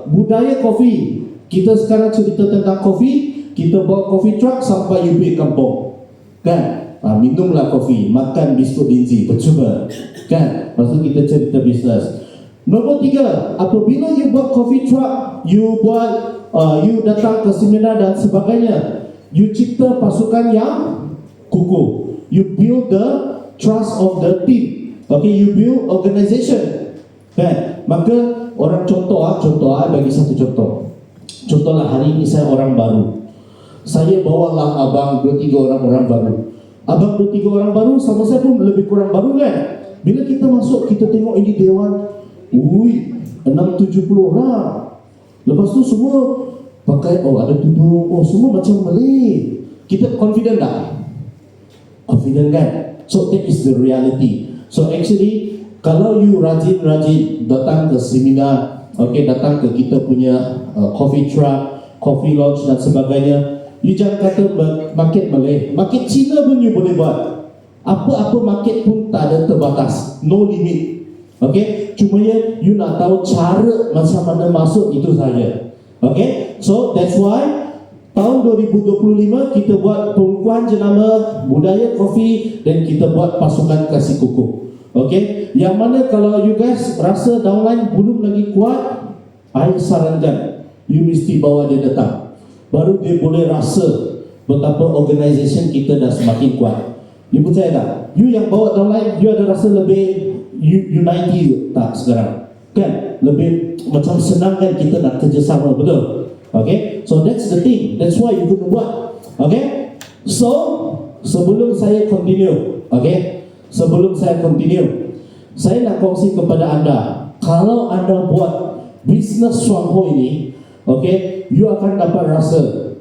[SPEAKER 2] 2, budaya kopi. Kita sekarang cerita tentang kopi. Kita bawa kopi truck sampai UB kampung, kan? Minumlah kopi, makan biskut Lindsay, percuma, kan? Lepas tu kita cerita bisnes. Nombor 3, apabila you buat coffee truck, you datang ke seminar dan sebagainya, you cipta pasukan yang kukuh. You build the trust of the team. Okay, you build organisation. Kan? Maka orang contoh bagi satu contoh. Contohlah hari ini saya orang baru. Saya bawalah abang 2-3 orang baru. Abang 2-3 orang baru sama saya pun lebih kurang baru kan? Bila kita masuk, kita tengok ini dewan, 6-70 orang. Lepas tu semua pakai, ada tudung, semua macam Malay. Kita confident tak? Confident kan? So that is the reality. So actually, kalau you rajin datang ke seminar, okay, datang ke kita punya coffee truck, coffee lounge dan sebagainya, you jangan kata market Malay, market Cina pun you boleh buat. Apa-apa market pun tak ada terbatas, no limit. Okay, cuma you nak tahu cara macam mana masuk itu saja. Okay, so that's why tahun 2025 kita buat pengukuhan jenama budaya kopi dan kita buat pasukan kasih kukuh. Okay, yang mana kalau you guys rasa downline belum lagi kuat, I sarankan you mesti bawa dia datang. Baru dia boleh rasa betapa organisation kita dah semakin kuat. You percaya tak? You yang bawa downline, you ada rasa lebih unity tak sekarang? Kan? Lebih macam senang kan kita nak kerjasama, betul? Okay? So that's the thing. That's why you kena buat. Okay? So, sebelum saya continue, okay? Sebelum saya continue, saya nak kongsi kepada anda, kalau anda buat bisnes Songho ini, okay, you akan dapat rasa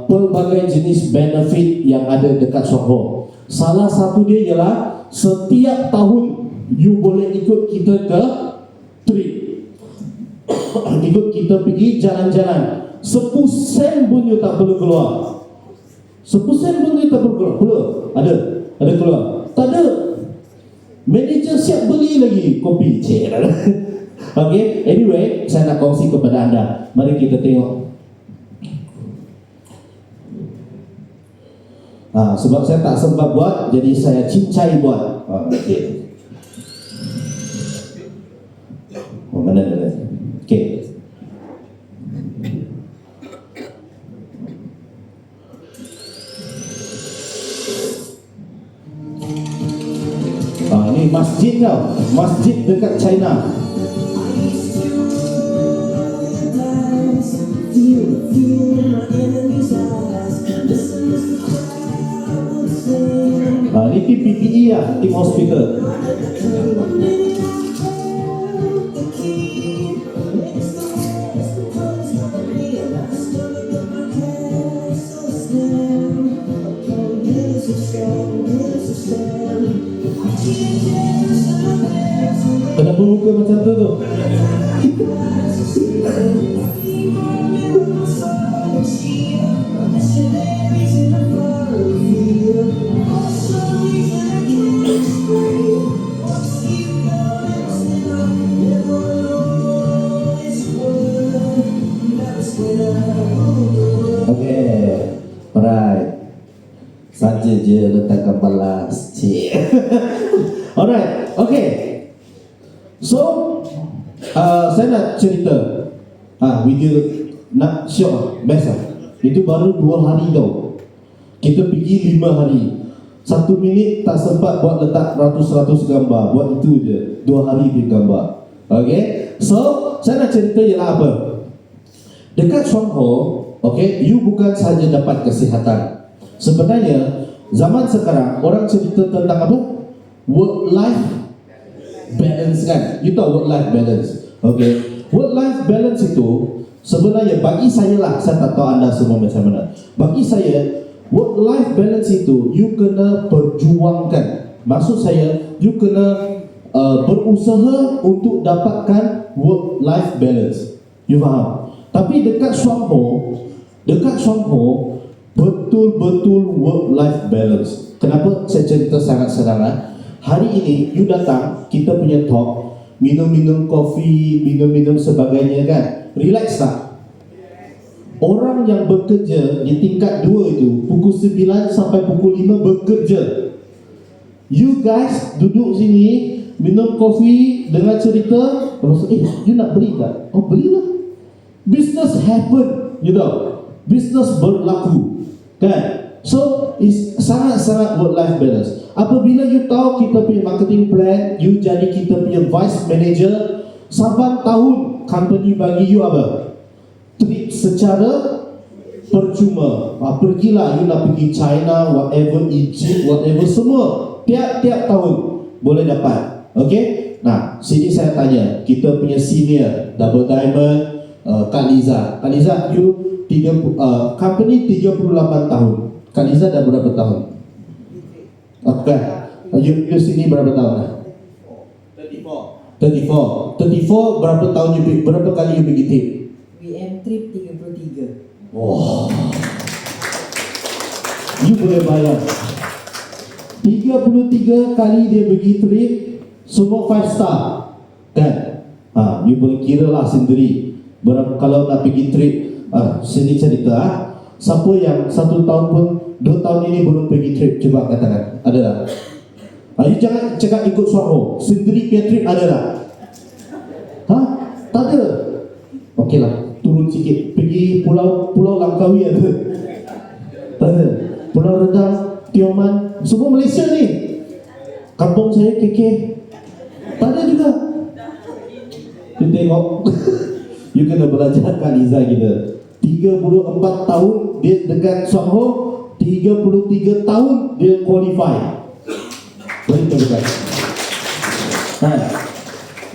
[SPEAKER 2] pelbagai jenis benefit yang ada dekat Songho. Salah satu dia ialah setiap tahun you boleh ikut kita ke trip, ikut kita pergi jalan-jalan. 10 sen pun you tak perlu keluar. 10 sen pun you tak perlu keluar. Perlu? Ada keluar? Tak ada. Manager siap beli lagi kopi. Okay, anyway, saya nak kongsi kepada anda. Mari kita tengok. Sebab saya tak sempat buat, jadi saya cincai buat. Okay. Mana. Okay. Ini masjid tau, masjid dekat China. Ini tim PPE lah, tim hospital. Kenapa muka macam tu? Okay, alright. Saja je letakkan balas. Alright, okay. So, saya nak cerita. Video nak show best lah. Itu baru 2 hari tau. Kita pergi 5 hari. 1 minit tak sempat buat letak ratus-ratus gambar. Buat itu je. 2 hari dia gambar. Okay. So, saya nak cerita ialah apa? Dekat Shuangho, okay, you bukan sahaja dapat kesihatan. Sebenarnya zaman sekarang orang cerita tentang apa? Work-life balance kan? You tahu work-life balance? Okay. Work-life balance itu sebenarnya bagi saya lah, saya tak tahu anda semua macam mana. Bagi saya, work-life balance itu you kena perjuangkan. Maksud saya, you kena berusaha untuk dapatkan work-life balance. You faham? Tapi dekat Shuangho betul-betul work-life balance. Kenapa saya cerita sangat sederhana? Hari ini you datang, kita punya talk, minum-minum kopi, minum-minum sebagainya kan. Relax tak? Orang yang bekerja di tingkat 2 itu pukul 9 sampai pukul 5 bekerja. You guys duduk sini, minum kopi, dengar cerita, lepas tu, you nak beli tak? Oh, belilah. Business happen, you know. Business berlaku, kan? So, is sangat-sangat work-life balance. Apabila you tahu kita punya marketing plan, you jadi kita punya vice manager, saban tahun company bagi you apa? Trip secara percuma. Pergilah, you nak pergi China, whatever, Egypt, whatever, semua. Tiap-tiap tahun boleh dapat. Okay? Nah, sini saya tanya, kita punya senior, Double Diamond, Kak Liza. Kak Liza, you company 38 tahun. Kak Liza dah berapa tahun? Okay. You sini berapa tahun dah? 34 berapa tahun you, berapa kali you pergi trip?
[SPEAKER 3] WM trip 33.
[SPEAKER 2] Wow. You boleh bayar 33 kali dia pergi trip, semua 5 star, kan? You boleh kira lah sendiri berapa kalau nak pergi trip. Sini cerita, siapa yang 1 tahun pun 2 tahun ini belum pergi trip, cuba katakan, ada tak? You jangan cakap ikut Shuangho, sendiri punya trip ada tak? Tak ada. Okey lah, turun sikit, pergi Pulau Langkawi ada? Tak ada. Pulau Redang, Tioman, semua Malaysia ni. Kampung saya KK, tak ada juga. You tengok. You kena belajar Kak Liza kita. 34 tahun dia dekat Shuangho, 33 tahun dia qualify. Boleh terdekat.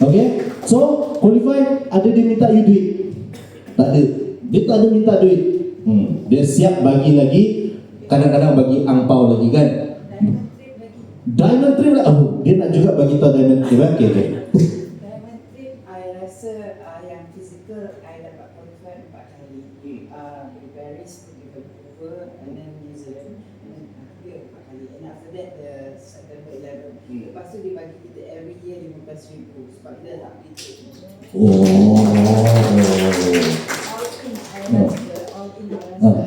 [SPEAKER 2] Okay. So qualify, ada dia minta you duit? Tak ada. Dia tak ada minta duit. Dia siap bagi lagi. Kadang-kadang bagi angpau lagi kan. Diamond trip lah. Dia nak juga bagi tahu diamond trip. Okay.
[SPEAKER 3] Diamond trip, I rasa yang physical, I dapat qualify 4 kali. Dari Paris to Vancouver, and then New Zealand. dia 4 kali. And after that the September 11. Lepas tu dia bagi kita every year 15,000 sebab dia tak pilih.
[SPEAKER 2] Oh.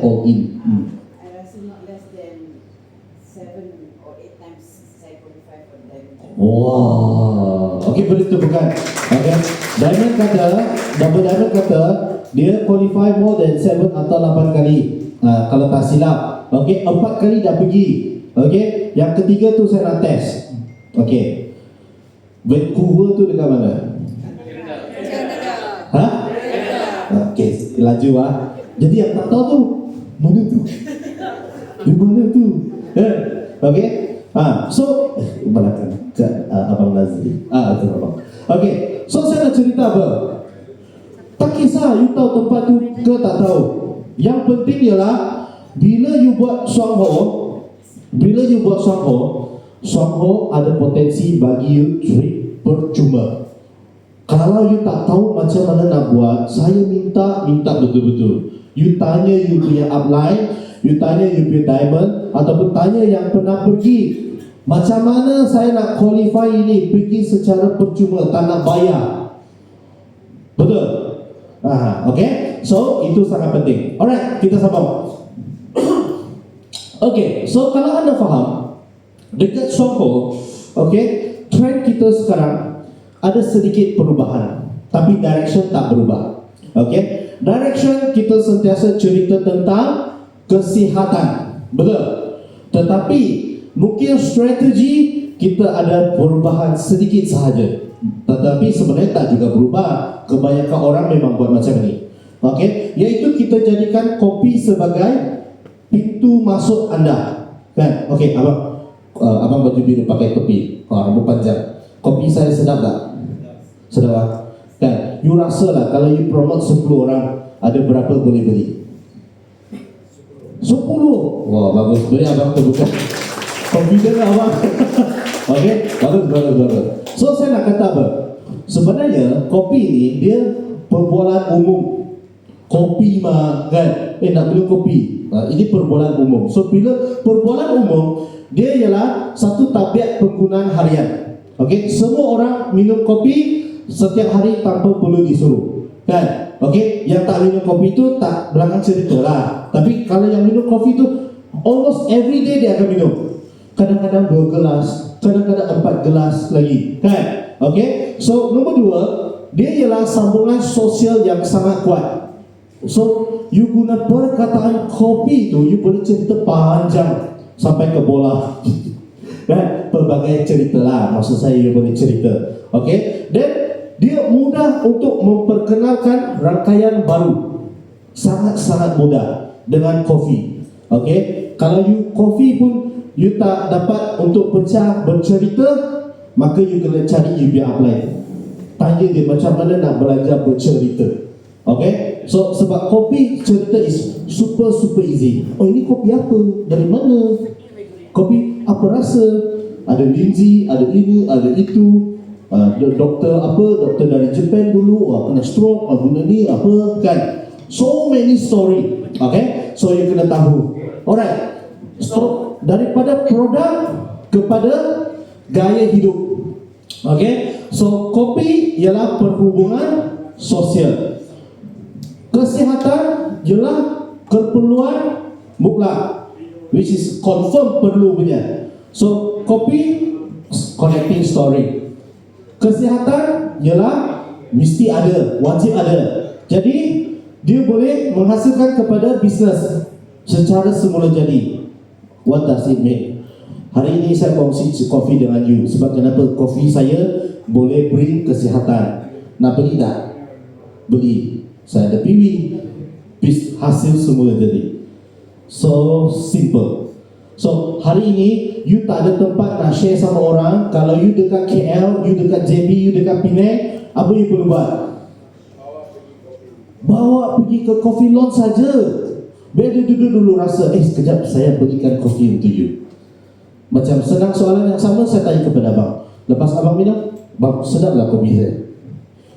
[SPEAKER 2] All in.
[SPEAKER 3] I rasa not less than 7 or 8 times saya qualify for the diamond.
[SPEAKER 2] Wow. Okey, boleh tu bukan. Okey. Diamond kata, double diamond kata dia qualify more than 7 atau 8 kali. Kalau tak silap. Okey, 4 kali dah pergi. Okey, yang ketiga tu saya nak test. Okey. Vancouver tu dekat mana? Ha? Okey, laju ah. Jadi yang tak tahu tu mana tu? Di mana tu? Okey. So belakang Abang Nazri. Itu abang. Okey. So saya nak cerita apa? Tak kisah you tahu tempat tu ke tak tahu. Yang penting ialah bila you buat Songho ada potensi bagi you trip percuma. Kalau you tak tahu macam mana nak buat, saya minta betul-betul. You tanya you punya upline, you tanya you punya diamond, ataupun tanya yang pernah pergi. Macam mana saya nak qualify ini, pergi secara percuma, tak nak bayar. Betul? Okay? So, itu sangat penting. Alright, kita sambung. Okay, so kalau anda faham, dekat Songho, okay, trend kita sekarang ada sedikit perubahan, tapi direction tak berubah. Okay? Direction kita sentiasa cerita tentang kesihatan, betul? Tetapi mungkin strategi kita ada perubahan sedikit sahaja. Tetapi sebenarnya tak juga berubah. Kebanyakan orang memang buat macam ni. Okay? Iaitu kita jadikan kopi sebagai pintu masuk anda. Kan? Okay, abang baju biru pakai topi, rambut panjang. Kopi saya sedap tak? Sedap tak? Kan? You rasa lah kalau you promote 10 orang, ada berapa boleh beli? 10. Wah, bagus. Beri abang terbuka. Confident lah abang. Okay? Bagus. So saya nak kata apa? Sebenarnya kopi ni dia perbualan umum. Kopi mah kan? Nak beli kopi. Ini perbualan umum. So bila perbualan umum, dia ialah satu tabiat penggunaan harian. Okay? Semua orang minum kopi setiap hari tanpa perlu disuruh, kan? Okey, yang tak minum kopi tu tak belakang cerita lah. Tapi kalau yang minum kopi tu almost every day dia akan minum. Kadang-kadang 2 gelas, kadang-kadang 4 gelas lagi, kan? Okey, so nombor 2, dia ialah sambungan sosial yang sangat kuat. So you guna perkataan kopi tu, you boleh cerita panjang sampai ke bola. Kan? Pelbagai cerita lah, maksud saya you boleh cerita. Okey, dan dia mudah untuk memperkenalkan rangkaian baru. Sangat-sangat mudah dengan kopi. Okay? Kalau you kopi pun you tak dapat untuk pecah bercerita, maka you kena cari you punya upline. Tanya dia macam mana nak belajar bercerita. Okay? So sebab kopi cerita is super easy. Oh, ini kopi apa? Dari mana? Kopi apa rasa? Ada linzi, ada ini, ada itu. Doktor dari Japan dulu, kena stroke, guna ni apa, kan? So many story. Okay, so you kena tahu. Alright, so daripada produk kepada gaya hidup. Okay, so kopi ialah perhubungan sosial. Kesihatan ialah keperluan mutlak, which is confirm perlu punya. So kopi connecting story. Kesihatan ialah mesti ada, wajib ada. Jadi dia boleh menghasilkan kepada bisnes secara semula jadi. What does it mean? Hari ini saya kongsi kopi dengan you. Sebab kenapa? Kopi saya boleh beri kesihatan. Nak beli tak? Beli. Saya ada piwi. Hasil semula jadi. So simple. So hari ini you tak ada tempat nak share sama orang. Kalau you dekat KL, you dekat JB, you dekat Penang, apa you perlu buat? Bawa pergi ke coffee lounge saja. Biar dia duduk dulu rasa, sekejap saya berikan kopi untuk you. Macam senang soalan yang sama saya tanya kepada abang. Lepas abang minum, bang sedaplah kopi saya.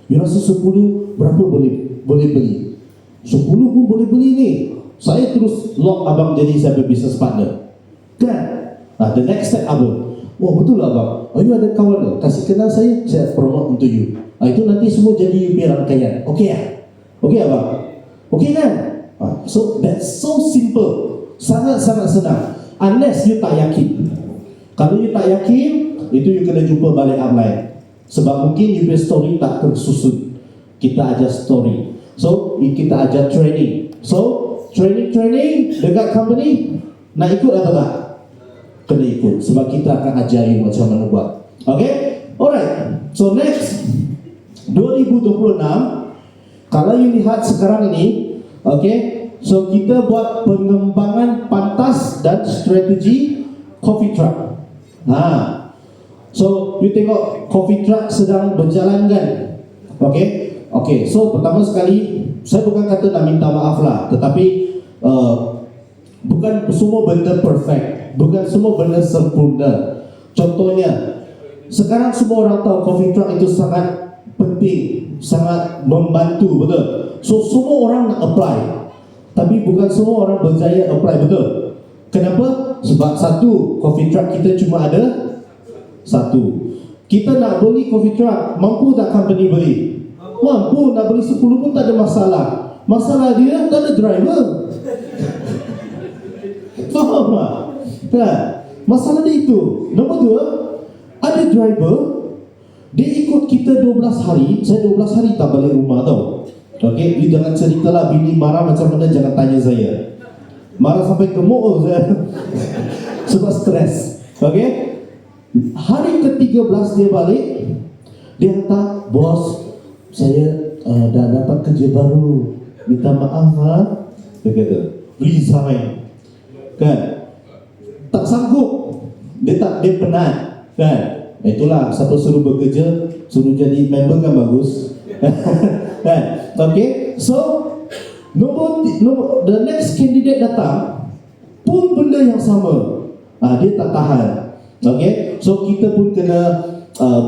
[SPEAKER 2] You rasa 10 berapa boleh beli? 10 pun boleh beli ni. Saya terus lock abang jadi saya business partner. Kan? The next step apa? Wah betul lah abang. Oh you ada kawan tu, kasih kenal saya promote untuk you. Itu nanti semua jadi you punya rangkaian. Okay ya? Okay abang? Okay kan? So that's so simple. Sangat-sangat senang. Unless you tak yakin. Kalau you tak yakin, itu you kena jumpa balik upline. Sebab mungkin you punya story tak tersusun. Kita ajar story. So kita ajar training. So training dekat company nak ikut atau tak? Kena ikut. Sebab kita akan ajar you macam mana buat. Okay? Alright. So next 2026, kalau you lihat sekarang ini, okay, so kita buat pengembangan pantas dan strategi coffee truck. So you tengok coffee truck sedang berjalan kan? Okay, so pertama sekali saya bukan kata nak minta maaf lah, tetapi bukan semua benda perfect, bukan semua benda sempurna. Contohnya, sekarang semua orang tahu coffee truck itu sangat penting, sangat membantu, betul? So semua orang nak apply, tapi bukan semua orang berjaya apply, betul? Kenapa? Sebab satu, coffee truck kita cuma ada satu. Kita nak beli coffee truck, mampu tak company beli? Mampu, nak beli 10 pun tak ada masalah. Masalah dia tak ada driver. Faham tak? Kan? Masalah dia itu. Nombor dua, ada driver, dia ikut kita 12 hari. Saya 12 hari tak balik rumah tau. Okay, you jangan ceritalah bini marah macam mana, jangan tanya saya. Marah sampai gemuk saya. Sebab stres. Okay, hari ke-13 dia balik, dia kata, bos, saya dah dapat kerja baru, minta maaf ha. Dia kata, resign. Kan? Tak sanggup. Dia penat. Kan? Itulah, siapa suruh bekerja, suruh jadi member kan bagus. Kan? Okay, so nombor the next candidate datang pun benda yang sama. Dia tak tahan. Okay, so kita pun kena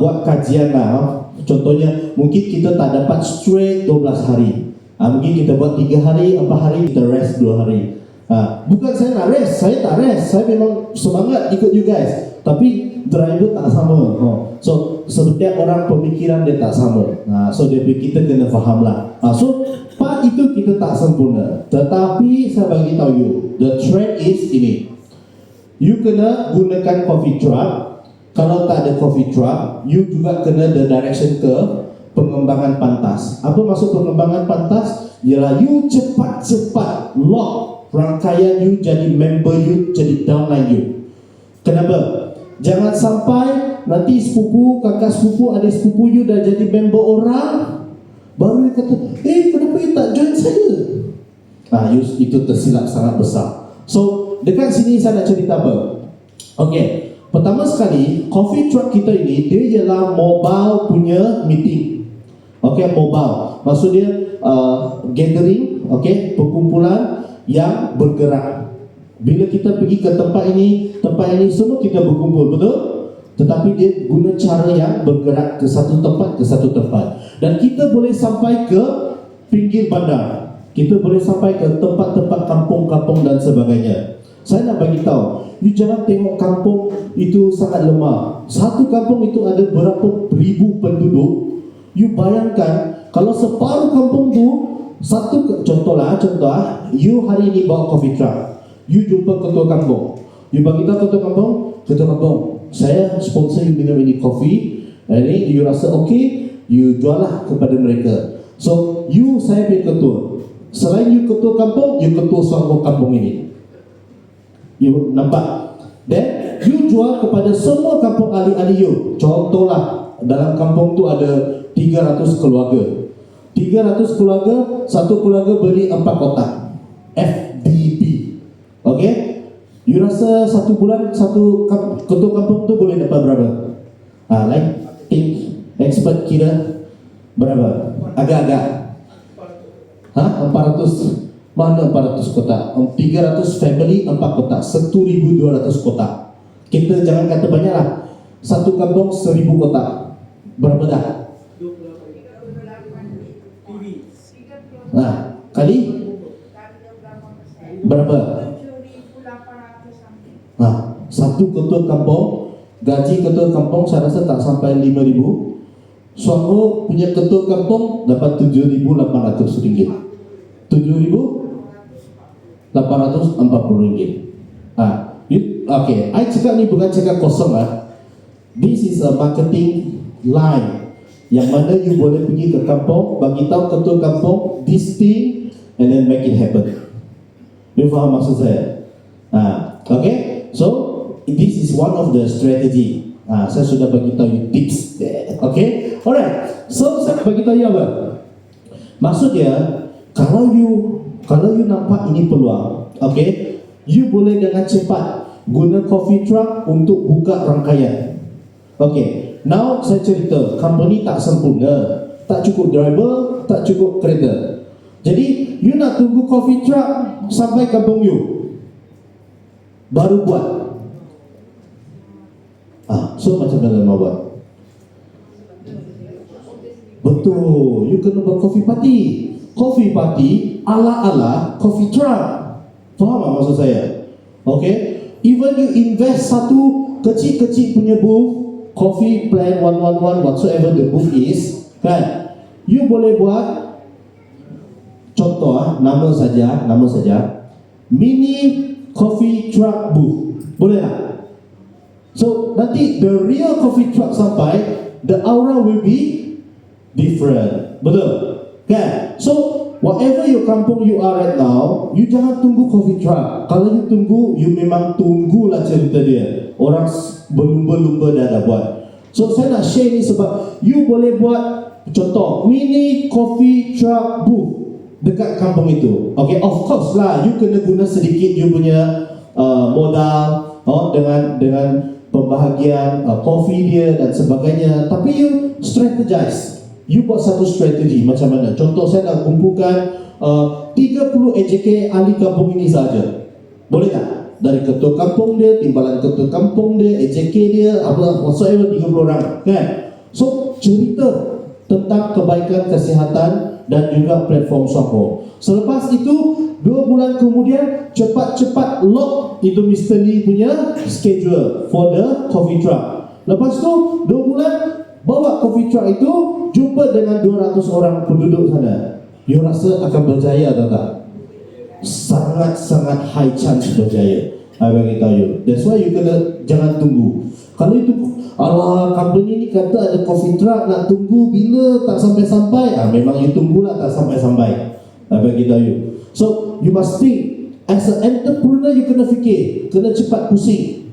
[SPEAKER 2] buat kajian lah. Contohnya, mungkin kita tak dapat straight 12 hari. Mungkin kita buat 3 hari, 4 hari, kita rest 2 hari. Bukan saya nak rest, saya tak rest. Saya memang semangat ikut you guys. Tapi driver tak sama. So setiap orang pemikiran dia tak sama. So kita kena faham lah. So part itu kita tak sempurna. Tetapi saya bagi tahu you, the trend is ini. You kena gunakan coffee truck. Kalau tak ada coffee truck, you juga kena the direction ke pengembangan pantas. Apa maksud pengembangan pantas? Ialah you cepat-cepat lock rangkaian you jadi member you, jadi downline you. Kenapa? Jangan sampai nanti sepupu, kakak sepupu, adik sepupu you dah jadi member orang, baru you kata, kenapa you tak join saya? Itu tersilap sangat besar. So dekat sini saya nak cerita apa? Okay, pertama sekali, coffee truck kita ini, dia ialah mobile punya meeting. Okay, mobile. Maksud dia gathering, okay, perkumpulan yang bergerak. Bila kita pergi ke tempat ini semua kita berkumpul, betul? Tetapi dia guna cara yang bergerak ke satu tempat ke satu tempat. Dan kita boleh sampai ke pinggir bandar. Kita boleh sampai ke tempat-tempat kampung-kampung dan sebagainya. Saya nak bagi tahu, you jangan tengok kampung itu sangat lemah. Satu kampung itu ada berapa ribu penduduk. You bayangkan kalau separuh kampung tu contoh, you hari ini bawa coffee truck. You jumpa ketua kampung. You bagi tahu ketua kampung, saya sponsor you minum ini kopi. Ini you rasa okay, you jual lah kepada mereka. So you saya punya ketua. Selain you ketua kampung, you ketua suatu kampung ini. You nampak? Then you jual kepada semua kampung ahli-ahli you. Contohlah, dalam kampung tu ada 300 keluarga. 300 keluarga, satu keluarga beli 4 kotak FDP. Okay? You rasa satu bulan satu ketua kampung tu boleh dapat berapa? Expert kira berapa? Agak-agak 400. Mana 400 kotak? 300 family 4 kotak, 1,200 kotak. Kita jangan kata banyak lah. Satu kampung 1,000 kotak. Berapa dah? Kali berapa? Satu ketua kampung, gaji ketua kampung saya rasa tak sampai 5,000. Suangho punya ketua kampung dapat 7,800 ringgit. 7,840 ringgit. Okay, I cakap ni bukan cakap kosong lah. This is a marketing line yang mana you boleh pergi ke kampung, bagi tahu ketua kampung this thing and then make it happen. You faham maksud saya? Okay, so this is one of the strategy. Saya sudah bagi tahu you tips. Okay, alright. So saya bagi tahu you apa? Maksudnya kalau you nampak ini peluang, okay, you boleh dengan cepat guna coffee truck untuk buka rangkaian. Okay, now saya cerita, company tak sempurna, tak cukup driver, tak cukup kereta. Jadi you nak tunggu coffee truck sampai kampung you baru buat. So macam mana mau buat? Betul, you kena buat coffee party. Coffee party ala-ala coffee truck. Faham tak maksud saya? Okay, even you invest satu kecil-kecil punya booth, coffee plan 111 whatsoever the booth is, kan? You boleh buat contoh nama saja mini coffee truck booth. Boleh tak? So nanti the real coffee truck sampai, the aura will be different. Betul? Kan? So whatever your kampung you are right now, you jangan tunggu coffee truck. Kalau you tunggu, you memang tunggulah cerita dia. Orang berlumba-lumba dah buat. So saya nak share ni sebab you boleh buat contoh mini coffee truck booth dekat kampung itu. Okay, of course lah, you kena guna sedikit you punya modal, dengan pembahagian coffee dia dan sebagainya. Tapi you strategize. You buat satu strategi macam mana. Contoh saya nak kumpulkan 30 AJK ahli kampung ini saja. Boleh tak? Dari ketua kampung dia, timbalan ketua kampung dia, AJK dia, apa whatsoever 30 orang, kan? So cerita tentang kebaikan kesihatan dan juga platform Suangho. Selepas itu 2 bulan kemudian cepat-cepat lock itu Mr. Lee punya schedule for the coffee truck. Lepas tu 2 bulan bawa coffee truck itu jumpa dengan 200 orang penduduk sana. You rasa akan berjaya atau tak? Sangat-sangat high chance berjaya. I bagi tahu you. That's why you kena jangan tunggu. Kalau itu company ni kata ada coffee truck, nak tunggu bila tak sampai-sampai, memang you tunggulah tak sampai-sampai. I bagi tahu you. So you must think as an entrepreneur, you kena fikir, kena cepat pusing.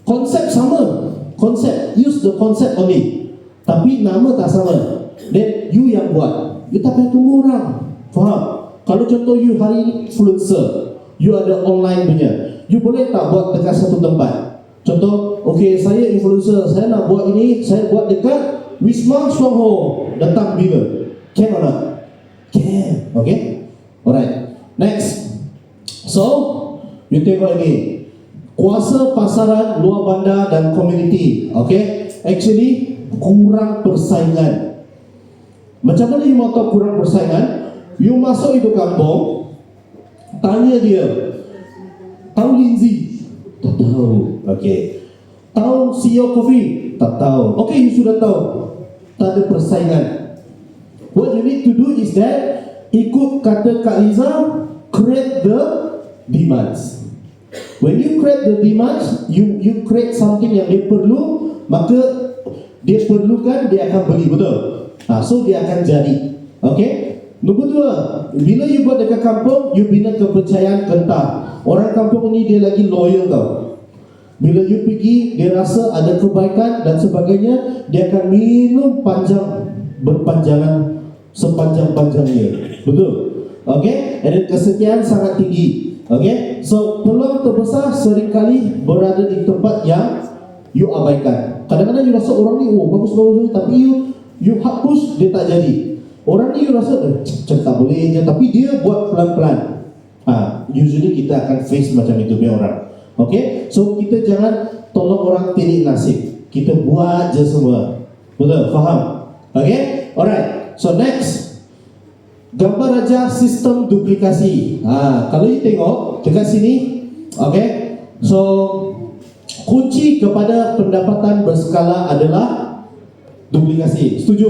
[SPEAKER 2] Konsep sama. Konsep, use the concept only. Tapi nama tak sama. Then you yang buat. You tak payah tunggu orang. Faham? Kalau contoh you hari ini influencer, you ada online punya, you boleh tak buat dekat satu tempat? Contoh, okay, saya influencer, saya nak buat ini, saya buat dekat Wisma Suangho. Datang bila? Can or not? Can. Okay? Alright. Next. So, you tengok ini. Kuasa pasaran luar bandar dan komuniti. Okay? Actually, kurang persaingan. Macam mana you mau tahu kurang persaingan? You masuk itu kampung, tanya dia, tahu Lindsay? Tak tahu. Okay. Tahu CEO Coffee? Tak tahu. Okay, you sudah tahu. Tak ada persaingan. What you need to do is that ikut kata Kak Liza, create the demands. When you create the demands, you create something yang dia perlu, maka dia perlukan, dia akan beli, betul? So dia akan jadi. Okay? Nombor 2, bila you buat dekat kampung, you bina kepercayaan kental. Orang kampung ni dia lagi loyal tau. Bila you pergi, dia rasa ada kebaikan dan sebagainya, dia akan minum berpanjangan sepanjang-panjangnya. Betul? Okay? And kesetiaan sangat tinggi. Okay? So peluang terbesar seringkali berada di tempat yang you abaikan. Kadang-kadang you rasa orang ni bagus, tapi you hapus, dia tak jadi. Orang ni you rasa tak boleh je, tapi dia buat pelan-pelan. Usually kita akan face macam itu punya orang. Okay? So kita jangan tolong orang tilik nasib. Kita buat je semua. Betul? Faham? Okay? Alright. So next, gambar raja sistem duplikasi. Kalau you tengok dekat sini, okay, So kunci kepada pendapatan berskala adalah duplikasi. Setuju?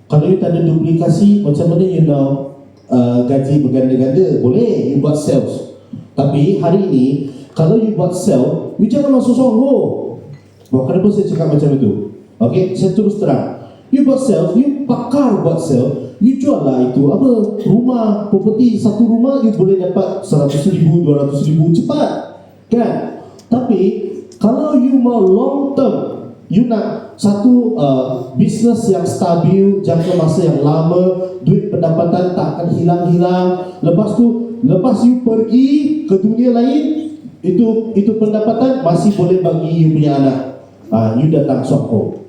[SPEAKER 2] Kalau you tak ada duplikasi, macam mana you know gaji berganda-ganda? Boleh you buat sales. Tapi hari ini kalau you buat sale, you jangan masuk Soho. Kenapa saya cakap macam itu? Okay, saya terus terang. You buat sales, you pakar buat sale, you jual lah itu apa rumah, property, satu rumah you boleh dapat 100,000, 200,000 cepat, kan? Tapi kalau you mau long term, you nak satu bisnes yang stabil, jangka masa yang lama, duit pendapatan tak akan hilang-hilang. Lepas you pergi ke dunia lain, itu pendapatan masih boleh bagi you punya anak. You datang Soho.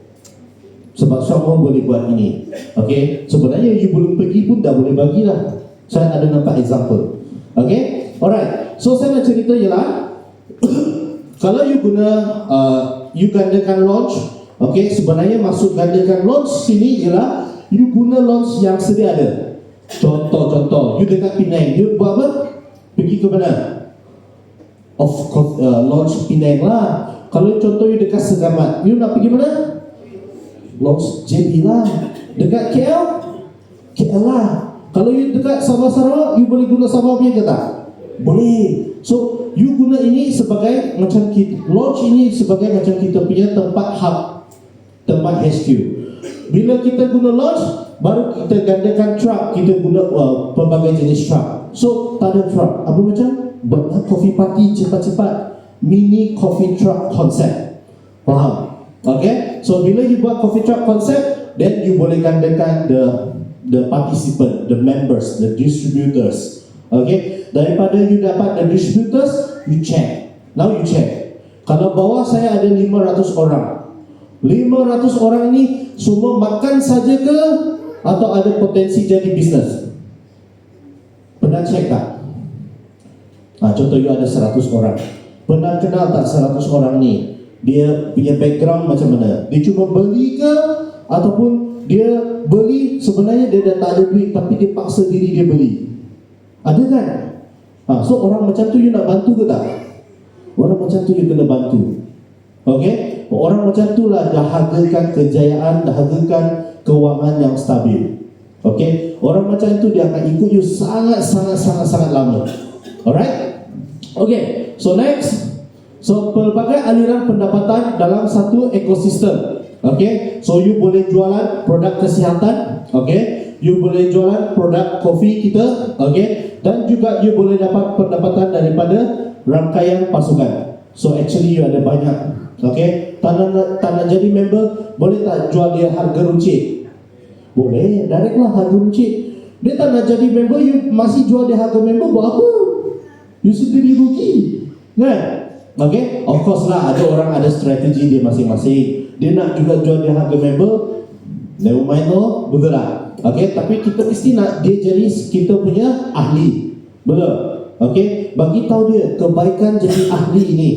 [SPEAKER 2] Sebab Soho boleh buat ini. Okay, sebenarnya you belum pergi pun dah boleh bagilah. Saya ada nampak example. Okay, alright. So saya nak cerita ialah kalau you guna you gandakan launch. Okay, sebenarnya maksud gandakan launch sini ialah you guna launch yang sedia ada. Contoh, you dekat Penang, you buat apa? Pergi ke mana? Of course, launch Penang lah. Kalau contoh you dekat Segamat, you nak pergi mana? Launch JB lah. Dekat KL lah. Kalau you dekat Sabah Sarawak, you boleh guna Sabah punya ke tak? Boleh. So you guna ini sebagai macam kita, launch ini sebagai macam kita punya tempat hub, tempat HQ. Bila kita guna launch, baru kita gandakan truck, kita guna pelbagai jenis truck. So tak ada truck, apa macam buat coffee party cepat-cepat, mini coffee truck concept. Faham? Okay? So bila you buat coffee truck concept, then you boleh gandakan the participant, the members, the distributors. Okay? Daripada you dapat the distributors, you check. Now you check. Kalau bawah saya ada 500 orang. 500 orang ni semua makan saja ke atau ada potensi jadi bisnes? Pernah cek tak? Contoh you ada 100 orang. Pernah kenal tak 100 orang ni? Dia punya background macam mana? Dia cuma beli ke ataupun dia beli sebenarnya dia dah tak ada duit tapi dia paksa diri dia beli? Ada kan? So orang macam tu you nak bantu ke tak? Orang macam tu you kena bantu. Okay? Orang macam tu lah dahagakan kejayaan, dahagakan kewangan yang stabil. Okay? Orang macam tu dia akan ikut you sangat lama. Alright? Okay, so next. So pelbagai aliran pendapatan dalam satu ekosistem. Okay, so you boleh jualan produk kesihatan. Okay, you boleh jualan produk kopi kita. Okay, dan juga you boleh dapat pendapatan daripada rangkaian pasukan. So actually you ada banyak. Okay, tak nak jadi member, boleh tak jual dia harga runcit? Boleh, direct lah harga runcit. Dia tak nak jadi member, you masih jual dia harga member, buat apa? You sendiri rugi, kan? Okay, of course lah ada orang ada strategi dia masing-masing. Dia nak juga jual dia harga member, never mind loh, betul tak? Okay, tapi kita mesti nak dia jadi kita punya ahli, betul? Okay, bagi tahu dia kebaikan jadi ahli ini,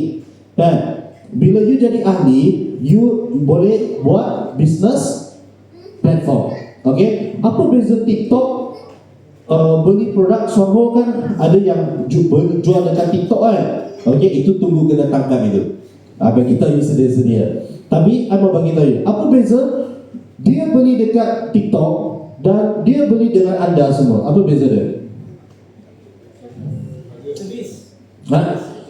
[SPEAKER 2] kan? Bila you jadi ahli, you boleh buat business platform. Okay, apa beza TikTok? Beli produk Soho kan ada yang jual dekat TikTok kan. Okay, itu tunggu kena tangkap itu. Bagi kita you sedia-sedia. Tapi saya mau bagi tahu you, apa beza dia beli dekat TikTok dan dia beli dengan anda semua? Apa beza dia?
[SPEAKER 3] Servis.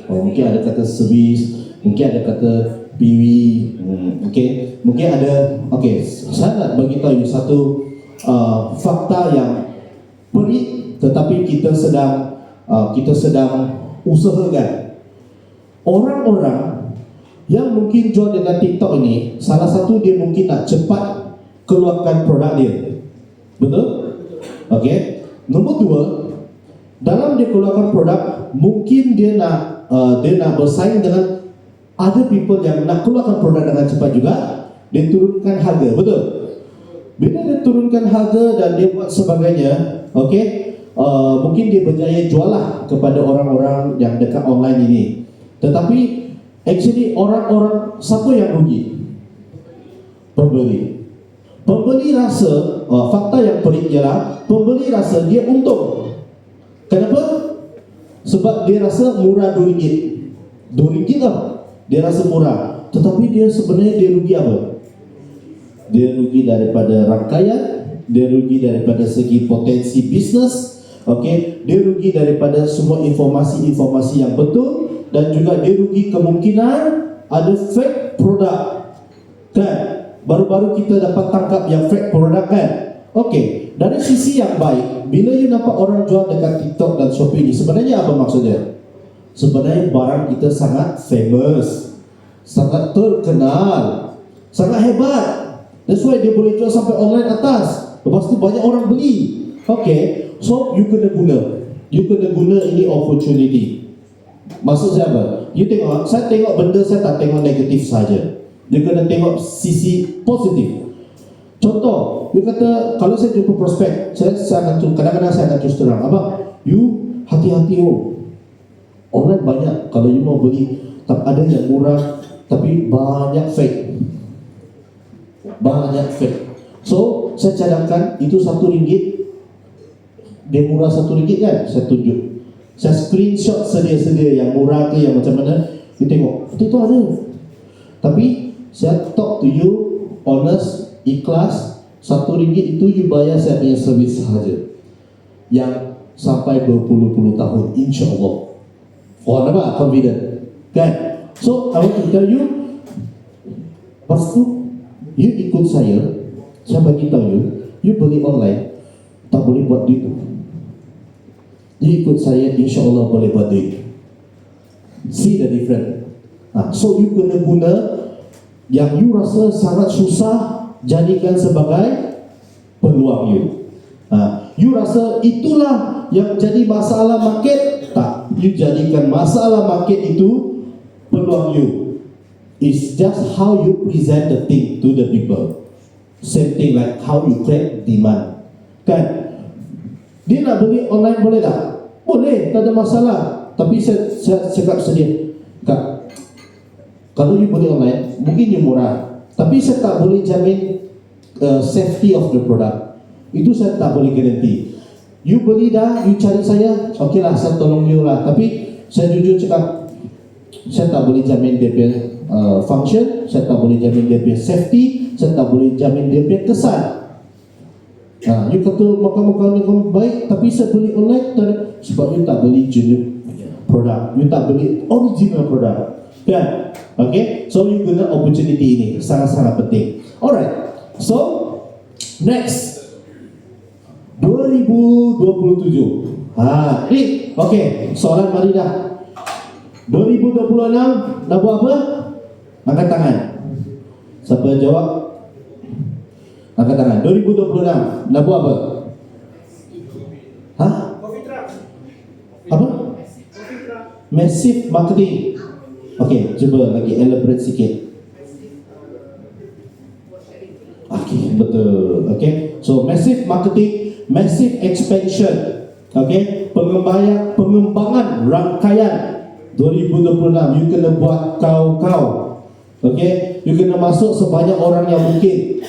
[SPEAKER 2] Mungkin ada kata servis, mungkin ada kata PV, okay, mungkin ada. Okay, saya nak bagi tahu you satu fakta yang pelik, tetapi kita sedang usahakan. Orang-orang yang mungkin jual dengan TikTok ini, salah satu dia mungkin nak cepat keluarkan produk dia, betul? Okay. Nombor dua, dalam dia keluarkan produk, mungkin dia nak bersaing dengan other people yang nak keluarkan produk dengan cepat juga. Dia turunkan harga, betul? Bila dia turunkan harga dan dia buat sebagainya, okay, mungkin dia berjaya jual lah kepada orang-orang yang dekat online ini. Tetapi actually orang-orang siapa yang rugi? Pembeli. Pembeli rasa, fakta yang pelik ialah pembeli rasa dia untung. Kenapa? Sebab dia rasa murah RM2. RM2 lah. Dia rasa murah. Tetapi dia sebenarnya dia rugi apa? Dia rugi daripada rangkaian, dia rugi daripada segi potensi bisnes, okey, dia rugi daripada semua informasi-informasi yang betul, dan juga dia rugi kemungkinan ada fake produk. Kan? Baru-baru kita dapat tangkap yang fake produk kan? Okey, dari sisi yang baik, bila you nampak orang jual dekat TikTok dan Shopee ni, sebenarnya apa maksudnya? Sebenarnya barang kita sangat famous, sangat terkenal, sangat hebat. That's why dia boleh jual sampai online atas. Lepas tu banyak orang beli. Okay, so you kena guna ini opportunity. Maksud saya apa? You tengok, saya tengok benda, saya tak tengok negatif saja. You kena tengok sisi positif. Contoh, you kata kalau saya jumpa prospek, saya akan kadang-kadang saya akan terus terang, abang, you hati-hati online banyak. Kalau you mau beli, tak ada yang murah, tapi banyak fake. So saya cadangkan itu RM1, dia murah RM1 kan, saya tunjuk, saya screenshot sedia-sedia yang murah ke yang macam mana, you tengok itu ada. Tapi saya talk to you honest, ikhlas, RM1 itu you bayar saya punya servis sahaja yang sampai berpuluh-puluh tahun, insyaAllah. Nampak? Confident kan? So I want to tell you, lepas tu you ikut saya bagi tahu you beli online tak boleh buat duit. You ikut saya, insyaAllah boleh buat duit. See the difference. So you kena guna yang you rasa sangat susah, jadikan sebagai peluang you. You rasa itulah yang jadi masalah market, tak, you jadikan masalah market itu peluang you. It's just how you present the thing to the people. Same thing like how you create demand. Kan? Dia nak beli online boleh tak? Boleh, tak ada masalah. Tapi saya cakap sedia, Kak, kalau you beli online, mungkin you murah, tapi saya tak boleh jamin safety of the product. Itu saya tak boleh garanti. You beli dah, you cari saya, okey lah, saya tolong you lah. Tapi saya jujur cakap, saya tak boleh jamin dia punya function, saya tak boleh jamin dia punya safety, saya tak boleh jamin dia punya kesan. You kata makan-makan ni baik, tapi saya beli online sebab you tak beli genuine produk, you tak beli original produk. Kan? Okay, so you guna opportunity ini, sangat-sangat penting. Alright, so next 2027. Ni, okay, soalan mari dah. 2026 nak buat apa? Angkat tangan. Siapa yang jawab? Angkat tangan. 2026 nak buat apa? Apa? Massive marketing. Okay, cuba lagi elaborate sikit. Okay, betul. Okay, so massive marketing, massive expansion. Okay, pengembangan rangkaian 2026. You kena buat kau. Okay, you kena masuk sebanyak orang yang mungkin.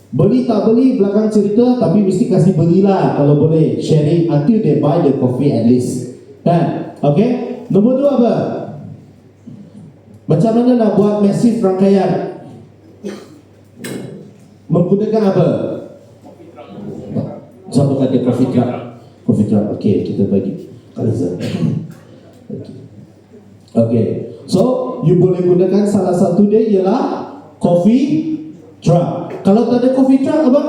[SPEAKER 2] Beli tak beli belakang cerita, tapi mesti kasih belilah kalau boleh. Sharing until they buy the coffee at least. Kan? Okay, nombor 2 apa? Macam mana nak buat massive rangkaian? Menggunakan apa? Siapa kata coffee truck? Coffee truck, okay, kita bagi Aliza. Okay, so you boleh gunakan salah satu dia ialah coffee truck. Kalau tak ada coffee truck, apa?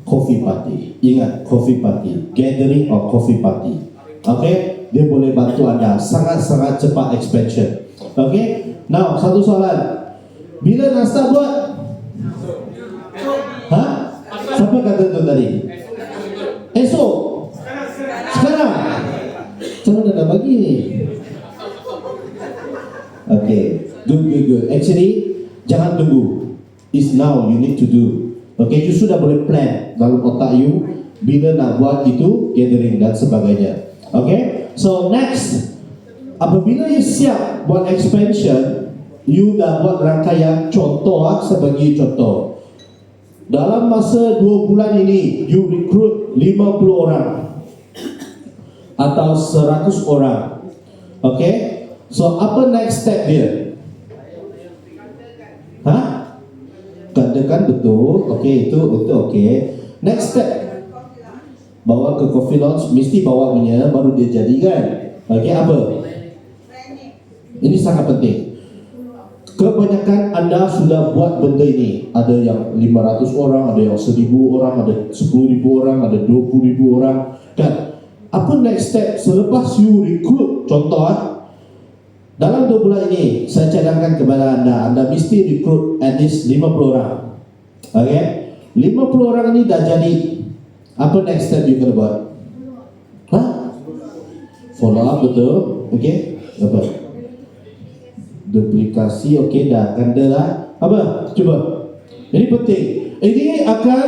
[SPEAKER 2] Coffee party. Ingat, coffee party, gathering or coffee party. Okay, dia boleh bantu anda sangat-sangat cepat expansion. Okay, now satu soalan. Bila nak start buat? Siapa kata tu tadi? Esok? Sekarang? Macam mana nak bagi ni? Okay, good. Actually, jangan tunggu. It's now you need to do. Okay, you sudah boleh plan dalam otak you bila nak buat itu gathering dan sebagainya. Okay, so next, apabila you siap buat expansion, you dah buat rangkaian contoh. Sebagai contoh, dalam masa 2 bulan ini, you recruit 50 orang. atau 100 orang. Okay? So apa next step dia? Hah? Gandakan, betul. Okay, itu okay. Next step, bawa ke coffee lounge, mesti bawa punya baru dia jadi kan. Okay, apa? Ini sangat penting. Kebanyakan anda sudah buat benda ini. Ada yang 500 orang, ada yang 1000 orang, ada 10,000 orang, ada 20,000 orang. Kan? Apa next step selepas you recruit? Contoh, dalam 2 bulan ini saya cadangkan kepada anda mesti recruit at least 50 orang. Okay? 50 orang ini dah jadi. Apa next step you kena buat? Hah? Follow up, betul. Okay? Apa? Duplikasi, okay, dah kanda lah. Apa? Cuba. Ini penting. Ini akan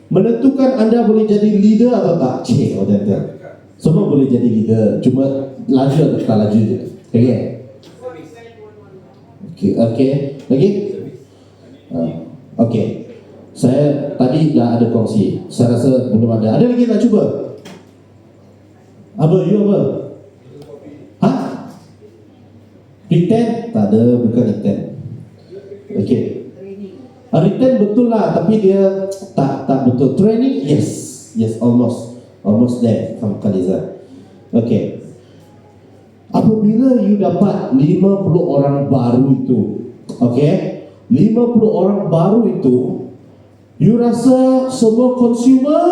[SPEAKER 2] menentukan anda boleh jadi leader atau tak. Cik, macam tu. Semua boleh jadi leader. Cuma laju atau tak laju je. Okay? Okay. Lagi? Okay. Saya tadi dah ada kongsi. Saya rasa belum ada. Ada lagi nak cuba? Apa? You apa? Hah? Return? Tak ada, bukan return. Okay. Return betul lah, tapi dia tak betul. Training? Yes, almost there. Khaliza. Okay. Apabila you dapat 50 orang baru itu, okay, 50 orang baru itu, you rasa semua consumer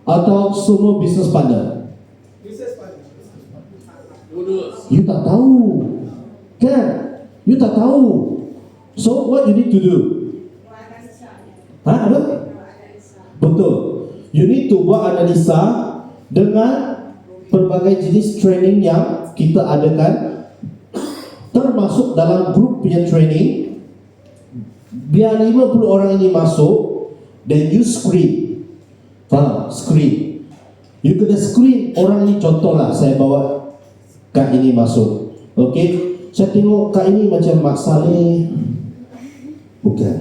[SPEAKER 2] atau semua business partner? You tak tahu, kan? You tak tahu. So what you need to do? Hah? Apa? Betul. You need to buat analisa dengan pelbagai jenis training yang kita adakan, termasuk dalam grup punya training. Biar 50 orang ini masuk, then you screen. Faham? Screen. You kena screen orang ni. Contoh lah, saya bawa Kak ini masuk. Okay? Saya tengok Kak ini macam Mak Saleh. Bukan.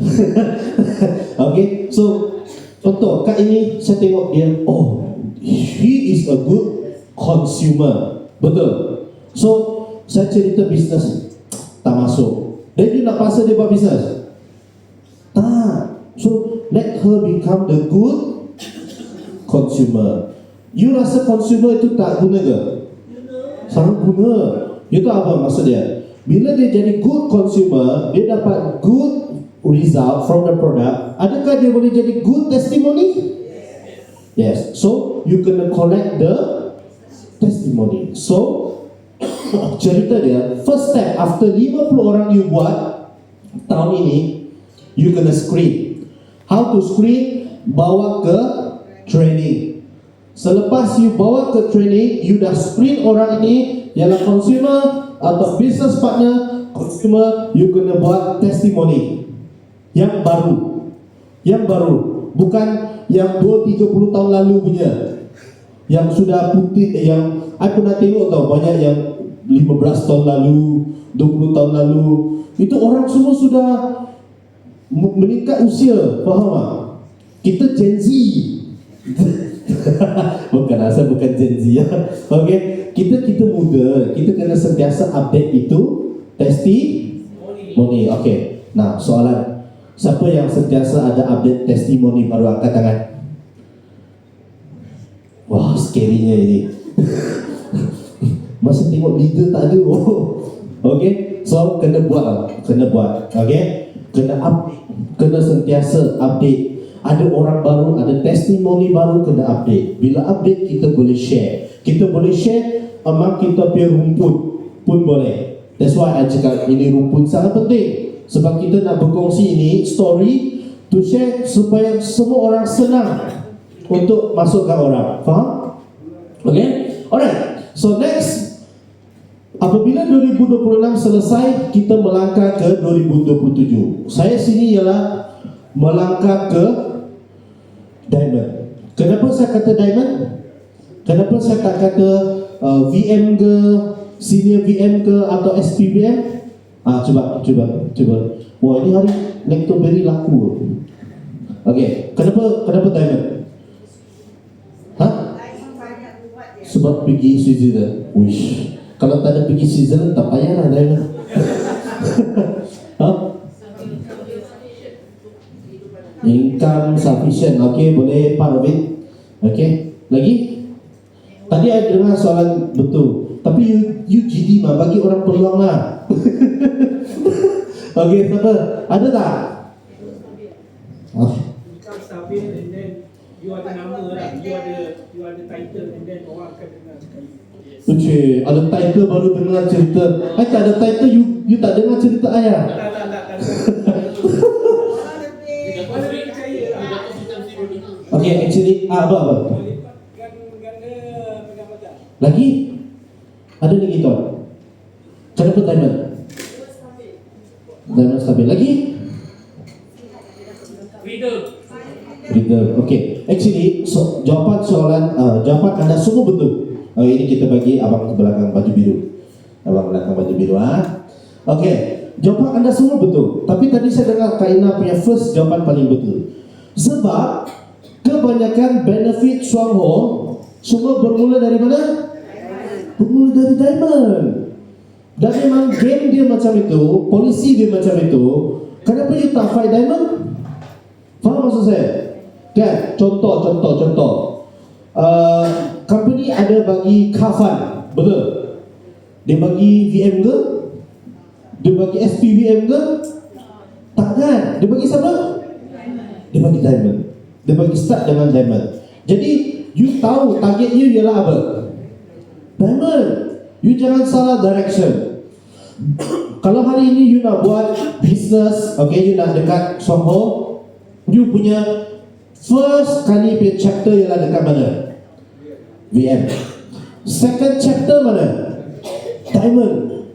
[SPEAKER 2] Okay? So, contoh, Kak ini saya tengok dia, oh, he is a good consumer. Betul? So, saya cerita bisnes, tak masuk. Dan you nak paksa dia buat bisnes? Tak. So, let her become the good consumer. You rasa consumer itu tak guna ke? Sangat guna. You tahu apa maksud dia? Bila dia jadi good consumer, dia dapat good result from the product. Adakah dia boleh jadi good testimony? Yes. So, you kena collect the testimony. So, cerita dia, first step after 50 orang you buat tahun ini, you kena screen. How to screen? Bawa ke training. Selepas you bawa ke training, you dah screen orang ini, ialah consumer atau business partner. Consumer, you kena buat testimoni yang baru. Yang baru, bukan yang 20-30 tahun lalu punya, yang sudah putih, yang I pernah tengok tau, banyak yang 15 tahun lalu, 20 tahun lalu. Itu orang semua sudah meningkat usia. Faham tak? Kita Gen Z. Bukan, asal bukan Gen Z ya. Okay? Kita muda. Kita kena sentiasa update itu testimoni. Okay. Nah, soalan, siapa yang sentiasa ada update testimoni baru angkat tangan? Wah, scary-nya ini. Masa tengok leader tak ada. Okay, so kena buat. Okay, kena sentiasa update. Ada orang baru, ada testimoni baru, kena update. Bila update, kita boleh share. Kita boleh share among kita punya rumput pun boleh. That's why I cakap ini rumput sangat penting. Sebab kita nak berkongsi ini story to share supaya semua orang senang untuk masukkan orang. Faham? Okay? Alright. So next, apabila 2026 selesai, kita melangkah ke 2027. Saya sini ialah melangkah ke diamond. Kenapa saya kata diamond? Kenapa saya tak kata VM ke, senior VM ke, atau SPVM? Cuba. Wah, ini hari Lactoberry laku. Okay, kenapa diamond? Hah? Sebab kalau pergi Switzerland, wish. Kalau tak ada pergi Switzerland, tak payahlah diamond. Huh? Income sufficient, okay, boleh part of it. Okay, lagi? Tadi ada dengar soalan betul. Tapi you GD mah, bagi orang peluang lah. Okay, siapa? Ada tak? Oh.
[SPEAKER 4] Income stabil and then you ada nama lah, you ada title and then orang akan dengar sekali. Yes.
[SPEAKER 2] Uci, ada title baru dengar cerita. Tak ada title, you tak dengar cerita ayah.
[SPEAKER 4] Tak. Mana percaya lah.
[SPEAKER 2] Okay, actually, apa?
[SPEAKER 4] Boleh ganda pendapatan.
[SPEAKER 2] Lagi? Ada lagi tuan? Kenapa diamond? Diamond stabil. Lagi? Freedom. Okay. Actually, jawapan anda semua betul. Ini kita bagi abang belakang baju biru. Abang belakang baju biru. Okay. Jawapan anda semua betul. Tapi tadi saya dengar Kak Ina punya first jawapan paling betul. Sebab kebanyakan benefit stronghold semua bermula dari mana? Bermula dari diamond. Dan memang game dia macam itu, polisi dia macam itu. Kenapa you tak fight diamond? Faham maksud saya? Kan? Contoh. Company ada bagi kafan, betul? Dia bagi VM ke? Dia bagi SPVM ke? Tak kan? Dia bagi siapa? Dia bagi diamond. Dia bagi start dengan diamond. Jadi you tahu target you ialah apa? Diamond. You jangan salah direction. Kalau hari ini you nak buat business, okay, you nak dekat Soho, you punya first kali punya chapter ialah dekat mana? VM. Second chapter mana? Diamond.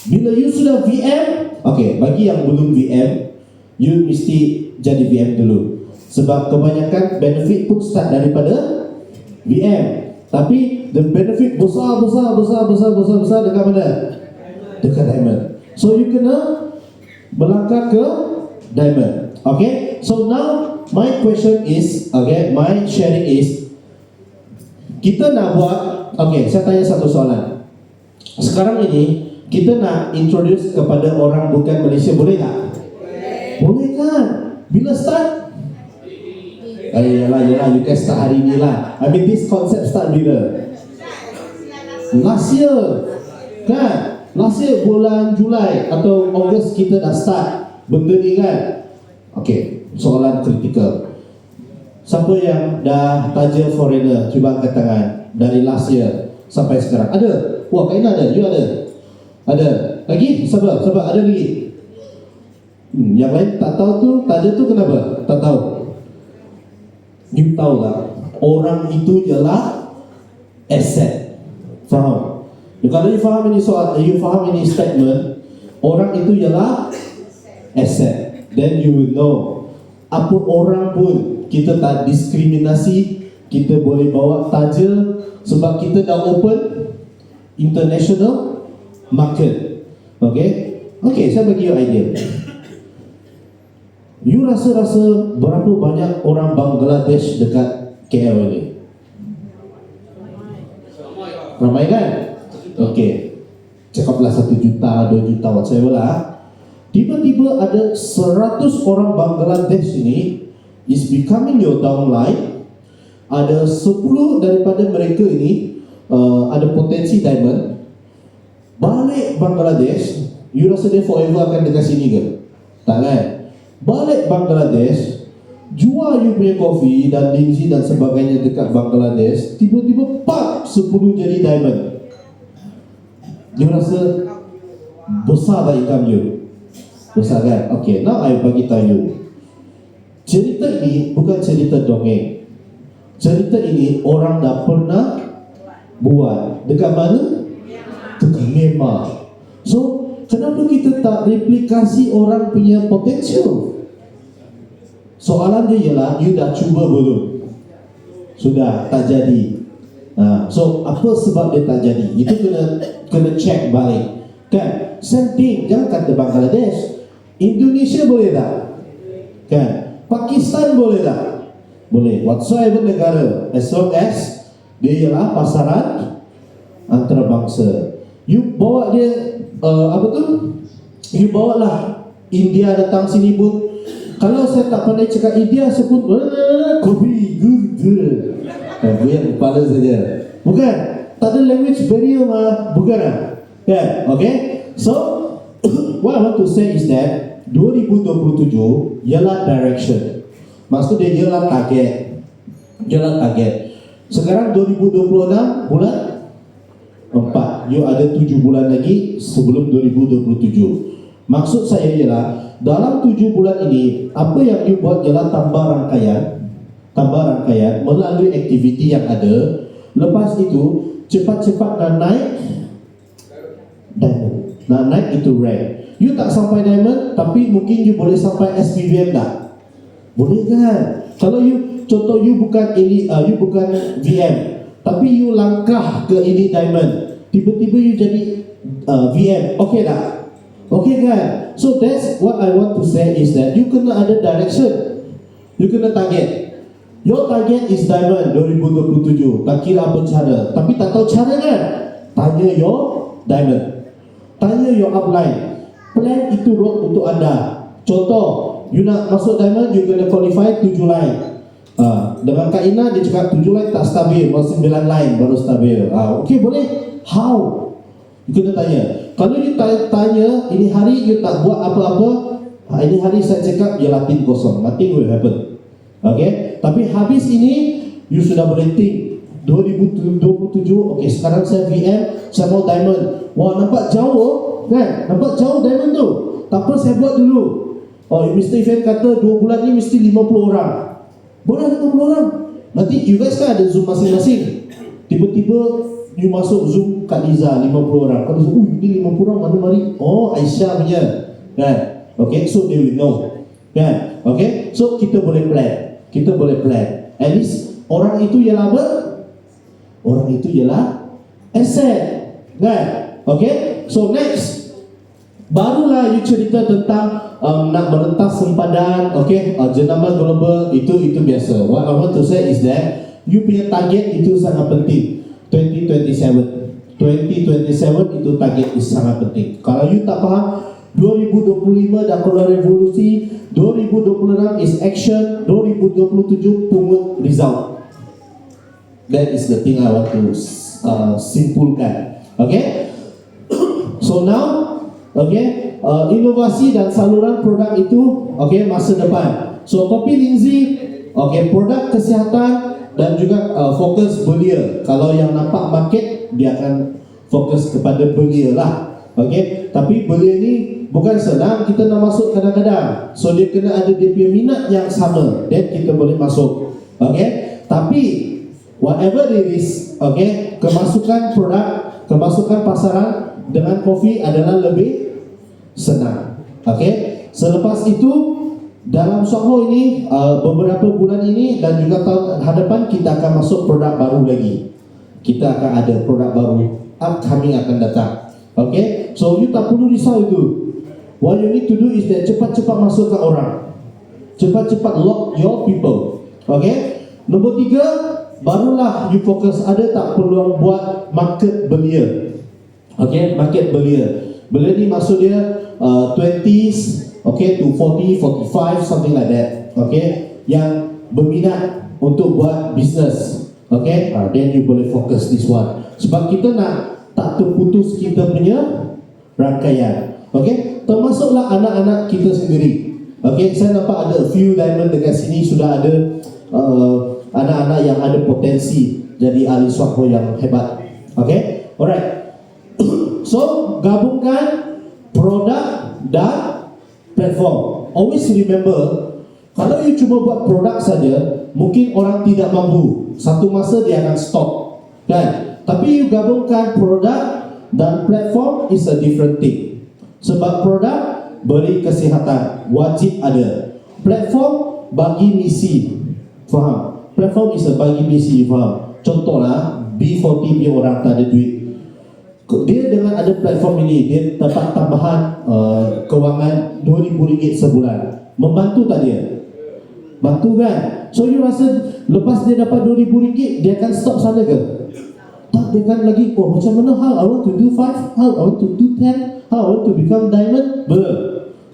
[SPEAKER 2] Bila you sudah VM, okay, bagi yang belum VM, you mesti jadi VM dulu. Sebab kebanyakan benefit pun start daripada VM. Tapi the benefit besar dekat mana? Dekat diamond. So you kena melangkah ke diamond. Okay? So now my question is, okay, my sharing is, kita nak buat, okay, saya tanya satu soalan. Sekarang ini kita nak introduce kepada orang bukan Malaysia, boleh tak? Boleh kan? Bila start? Yalah, you can start hari ni lah. I mean, this concept start bila? Last year, kan? Last year bulan Julai atau Ogos kita dah start benda ni kan? Okay, soalan kritikal. Siapa yang dah taja foreigner? Cuba angkat tangan. Dari last year sampai sekarang. Ada? Wah, Kak Ina ada? You ada? Ada? Lagi? Siapa? Ada lagi? Yang lain tak tahu tu, taja tu kenapa? Tak tahu. You tahu lah, orang itu ialah asset. Faham? Kalau you faham ini soal, you faham ini statement, orang itu ialah asset. Then you will know, apa orang pun kita tak diskriminasi, kita boleh bawa taja sebab kita dah open international market. Okay? Okay, saya bagi you idea. You rasa berapa banyak orang Bangladesh dekat KL ini? Ramai kan? Okay, cakaplah 1 juta, 2 juta, whatever lah. Tiba-tiba ada 100 orang Bangladesh ini is becoming your downline. Ada 10 daripada mereka ini ada potensi diamond. Balik Bangladesh, you rasa dia forever akan dekat sini ke? Tak kan? Balik Bangladesh, jual you punya kopi dan linzi dan sebagainya dekat Bangladesh, tiba-tiba pak 10 jadi diamond. You rasa besar tak income you? Besar kan? Okay, now I bagi tahu you. Cerita ini bukan cerita dongeng. Cerita ini orang dah pernah buat. Dekat mana? Dekat Myanmar. So, kenapa kita tak replikasi orang punya potential? Soalan dia ialah, you dah cuba belum? Sudah, tak jadi. So, apa sebab dia tak jadi? Itu kena check balik. Kan? Same thing, jangan kata Bangladesh. Indonesia boleh tak? Kan? Pakistan boleh tak? Boleh. Whatsoever negara, as long as dia ialah pasaran antarabangsa. You bawa dia apa tu? You bawa lah India datang sini pun. Kalau saya tak pandai cakap India, saya pun kopi good. Goyang kepala saja. Bukan. Tak ada language barrier mah. Bukan lah. Yeah, okay. So what I want to say is that 2027 ialah direction. Maksud dia ialah target. Ialah target. Sekarang 2026 bulan 4. You ada 7 bulan lagi sebelum 2027. Maksud saya ialah dalam 7 bulan ini apa yang you buat ialah tambah rangkaian melalui aktiviti yang ada. Lepas itu cepat-cepat nak naik diamond. Nak naik itu rank. You tak sampai diamond tapi mungkin you boleh sampai SPVM tak? Boleh kan? Kalau you contoh you bukan you bukan VM tapi you langkah ke elite diamond, tiba-tiba you jadi VM, okey tak? Okey kan? So that's what I want to say is that you kena ada direction. You kena target. Your target is diamond 2027. Tak kira apa cara. Tapi tak tahu cara kan? Tanya your diamond. Tanya your upline. Plan itu road untuk anda. Contoh, you nak masuk diamond, you kena qualify 7 line. Dengan Kak Ina, dia cakap 7 line tak stabil, baru 9 line baru stabil. Okey, boleh? How? You kena tanya. Kalau you tanya, ini hari you tak buat apa-apa, ini hari saya cakap, ya latin kosong. Nothing will happen. Okay? Tapi habis ini, you sudah boleh think 2027, okay, sekarang saya VM, saya mau diamond. Wah, nampak jauh kan? Nampak jauh diamond tu. Tak apa, saya buat dulu. Oh, Mr. Ivan kata 2 bulan ni mesti 50 orang. Boleh 50 orang. Nanti you guys kan ada Zoom masing-masing. Tiba-tiba you masuk Zoom Kak Liza 50 orang. Kalau ini 50 orang mana mari? Oh, Aisyah punya. Kan? Okay, so they will know. Kan? Okay, so kita boleh plan. Kita boleh plan. At least orang itu ialah apa? Orang itu ialah asset. Kan? Okay, so next, barulah you cerita tentang nak merentas sempadan. Okay, jenama global itu biasa. What I want to say is that you punya target itu sangat penting. 2027 itu target is sangat penting. Kalau you tak faham, 2025 dah keluar revolusi, 2026 is action, 2027 pungut result. That is the thing I want to simpulkan. Okay. So now, okay, inovasi dan saluran produk itu, okay, masa depan. So Kopi Lindsay, okay, produk kesihatan dan juga fokus belia. Kalau yang nampak market, dia akan fokus kepada belia lah. Okay, tapi belia ni bukan senang kita nak masuk kadang-kadang. So dia kena ada dia punya minat yang sama, then kita boleh masuk. Okay, tapi whatever it is, okay, kemasukan produk, kemasukan pasaran dengan kopi adalah lebih senang. Okay, selepas itu dalam Soho ini beberapa bulan ini dan juga tahun hadapan kita akan masuk produk baru lagi. Kita akan ada produk baru upcoming akan datang. Okay, so you tak perlu risau itu. What you need to do is that cepat-cepat masukkan orang, cepat-cepat lock your people. Okay, nombor 3, barulah you fokus ada tak peluang buat market belia. Okay, market belia. Belia ni maksud dia 20s, okay, to 40, 45, something like that. Okay, yang berminat untuk buat business. Okay, then you boleh fokus this one. Sebab kita nak tak terputus kita punya rangkaian. Okay, termasuklah anak-anak kita sendiri. Okay, saya nampak ada a few diamond dekat sini sudah ada anak-anak yang ada potensi jadi ahli Soho yang hebat. Okay, alright. So gabungkan produk dan platform. Always remember, kalau you cuma buat produk saja, mungkin orang tidak mampu. Satu masa dia akan stop, kan? Tapi you gabungkan produk dan platform is a different thing. Sebab produk beri kesihatan, wajib ada. Platform bagi misi, faham? Platform is a bagi misi, faham? Contohlah B40 punya orang tak ada duit, dia dengan ada platform ini dia dapat tambahan kewangan RM2,000 sebulan. Membantu tak dia? Bantu kan? So you rasa lepas dia dapat RM2,000 dia akan stop sana ke? tak dengan lagi, oh macam mana, how I want to do 5, how I want to do 10, how I want to become diamond.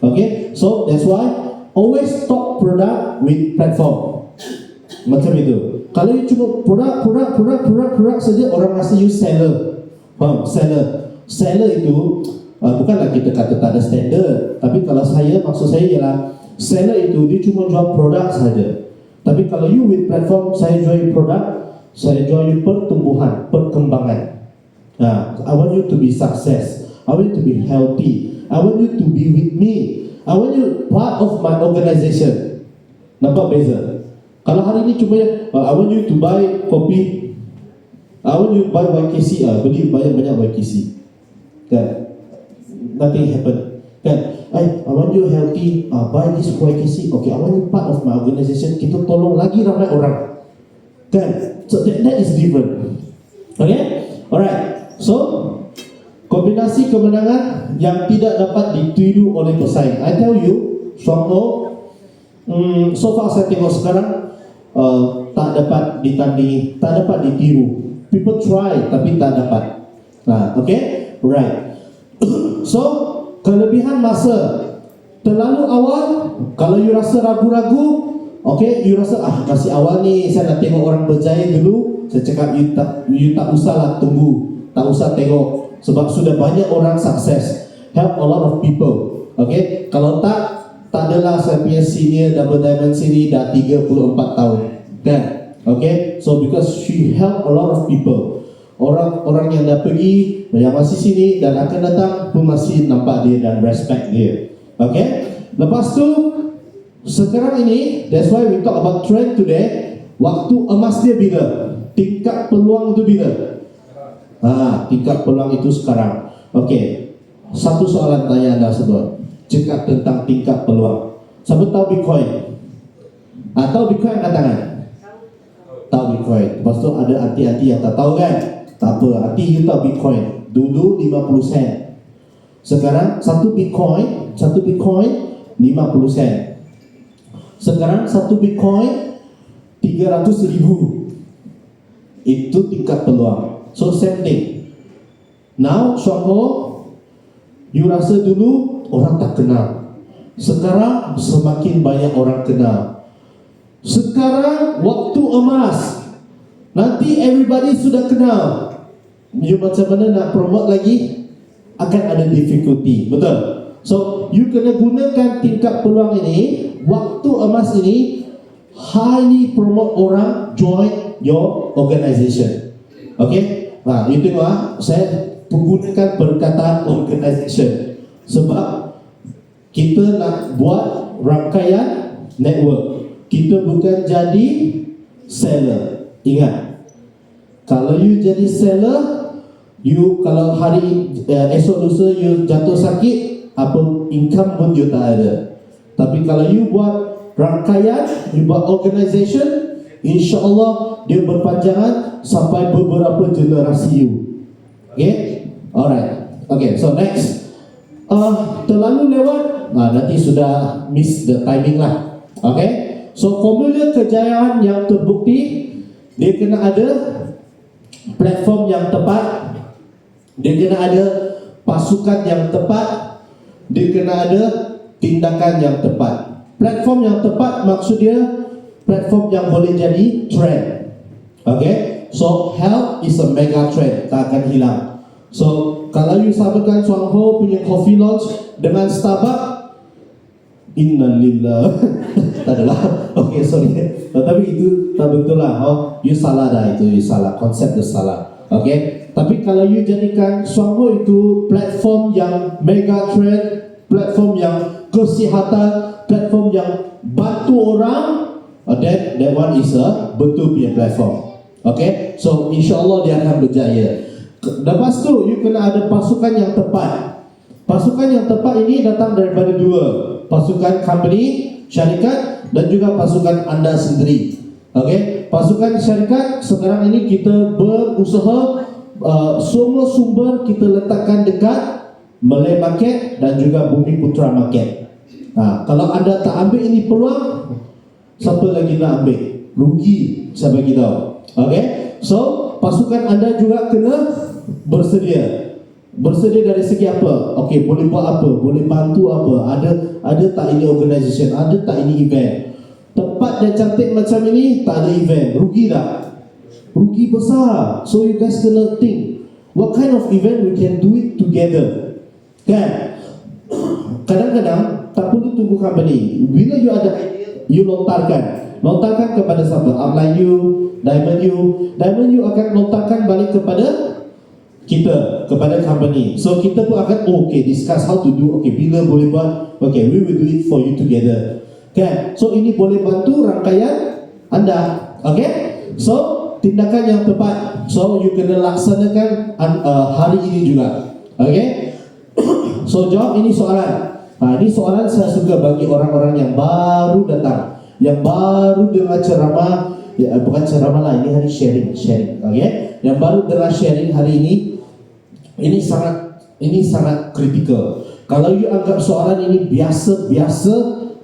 [SPEAKER 2] Okay, so that's why always stop product with platform. Macam itu. Kalau you cuma produk saja, orang rasa you seller. Faham? Seller itu bukanlah kita kata tak ada standard, tapi kalau maksud saya ialah seller itu dia cuma jual produk saja. Tapi kalau you with platform, saya jual produk, saya jual you pertumbuhan, perkembangan. I want you to be success. I want you to be healthy. I want you to be with me. I want you part of my organization. Nampak beza? Kalau hari ini cuma I want you to buy kopi, I want you to buy YKC, beli banyak-banyak YKC, kan? Nothing happen, kan? I want you healthy, buy this YKC. Okay, I want you part of my organization. Kita tolong lagi ramai orang, kan? So that is different. Okay, alright. So kombinasi kemenangan yang tidak dapat ditiru oleh pesaing. I tell you, Shuangho, so far saya tengok sekarang tak dapat ditandingi, tak dapat ditiru. People try tapi tak dapat. Okay, right. So kelebihan masa terlalu awal. Kalau you rasa ragu-ragu, okay, you rasa kasih awal ni saya nak tengok orang berjaya dulu. Saya cakap you tak usahlah tunggu, tak usah tengok, sebab sudah banyak orang sukses, help a lot of people. Okay, kalau tak adalah saya punya senior double diamond sini dah 34 tahun, kan? Okay, so because she help a lot of people, orang yang dah pergi, yang masih sini dan akan datang pun masih nampak dia dan respect dia. Okay, lepas tu sekarang ini, that's why we talk about trend today. Waktu emas dia bila? Tingkat peluang itu bila? Tingkat peluang itu sekarang. Okay, satu soalan tanya anda semua, cakap tentang tingkat peluang. Siapa tahu Bitcoin? Atau Bitcoin angkat tangan? Tahu Bitcoin. Lepas tu ada hati-hati yang tak tahu, kan? Tak apa, hati you tahu Bitcoin. Dulu 50 sen. Sekarang satu Bitcoin 50 sen. Sekarang satu Bitcoin 300,000. Itu tingkat peluang. So same thing. Now Shuangho, you rasa dulu orang tak kenal, sekarang semakin banyak orang kenal. Sekarang waktu emas, nanti everybody sudah kenal. You macam mana nak promote lagi, akan ada difficulty, betul? So you kena gunakan tingkat peluang ini, waktu emas ini, highly promote orang join your organization. Okay, you tengok saya menggunakan perkataan organization sebab kita nak buat rangkaian network. Kita bukan jadi seller. Ingat, kalau you jadi seller, you kalau hari esok lusa you jatuh sakit, apa income pun you tak ada. Tapi kalau you buat rangkaian, you buat organization, insya-Allah dia berpanjangan sampai beberapa generasi you. Okay, alright. Okay, so next. Terlalu lewat, nanti sudah miss the timing lah. Okay, so formula kejayaan yang terbukti, dia kena ada platform yang tepat, dia kena ada pasukan yang tepat, dia kena ada tindakan yang tepat. Platform yang tepat maksud dia platform yang boleh jadi trend. Okay, so health is a mega trend, tak akan hilang. So kalau you samakan Shuangho punya coffee launch dengan Starbucks, innalillah. Tak adalah. Okay, sorry. Tapi itu tak betul lah. You salah dah itu, you salah. Konsep dia salah. Okay. Tapi kalau you jadikan Shuangho itu platform yang mega trend, platform yang kesihatan, platform yang bantu orang, that one is a betul punya platform. Okay. So insyaAllah dia akan berjaya. Lepas tu, you kena ada pasukan yang tepat. Pasukan yang tepat ini datang daripada dua, pasukan company, syarikat, dan juga pasukan anda sendiri. Okay, pasukan syarikat sekarang ini kita berusaha semua sumber kita letakkan dekat Malay Market dan juga Bumi Putra Market. Kalau anda tak ambil ini peluang, siapa lagi nak ambil? Rugi, saya bagi tahu. Okay, So pasukan anda juga kena bersedia. Bersedia dari segi apa? Okey, boleh buat apa? Boleh bantu apa? Ada tak ini organisation? Ada tak ini event? Tempat yang cantik macam ini tak ada event, rugi tak? Rugi besar. So you guys kena think, what kind of event we can do it together? Kan? Kadang-kadang tak perlu tunggu company. Bila you ada idea, you lontarkan kepada siapa? Upline you, Diamond you akan lontarkan balik kepada kita, kepada company. So kita pun akan okay, discuss how to do. Okay, bila boleh buat? Okay, we will do it for you together. Kan? So ini boleh bantu rangkaian anda. Okay? So tindakan yang tepat. So you kena laksanakan hari ini juga. Okay? So jawab ini soalan. Ini soalan saya suka bagi orang-orang yang baru datang, yang baru dengar ceramah. Bukan ceramah lah, ini hari sharing. Okay? Yang baru dengar sharing hari ini. Ini sangat kritikal. Kalau you anggap soalan ini biasa,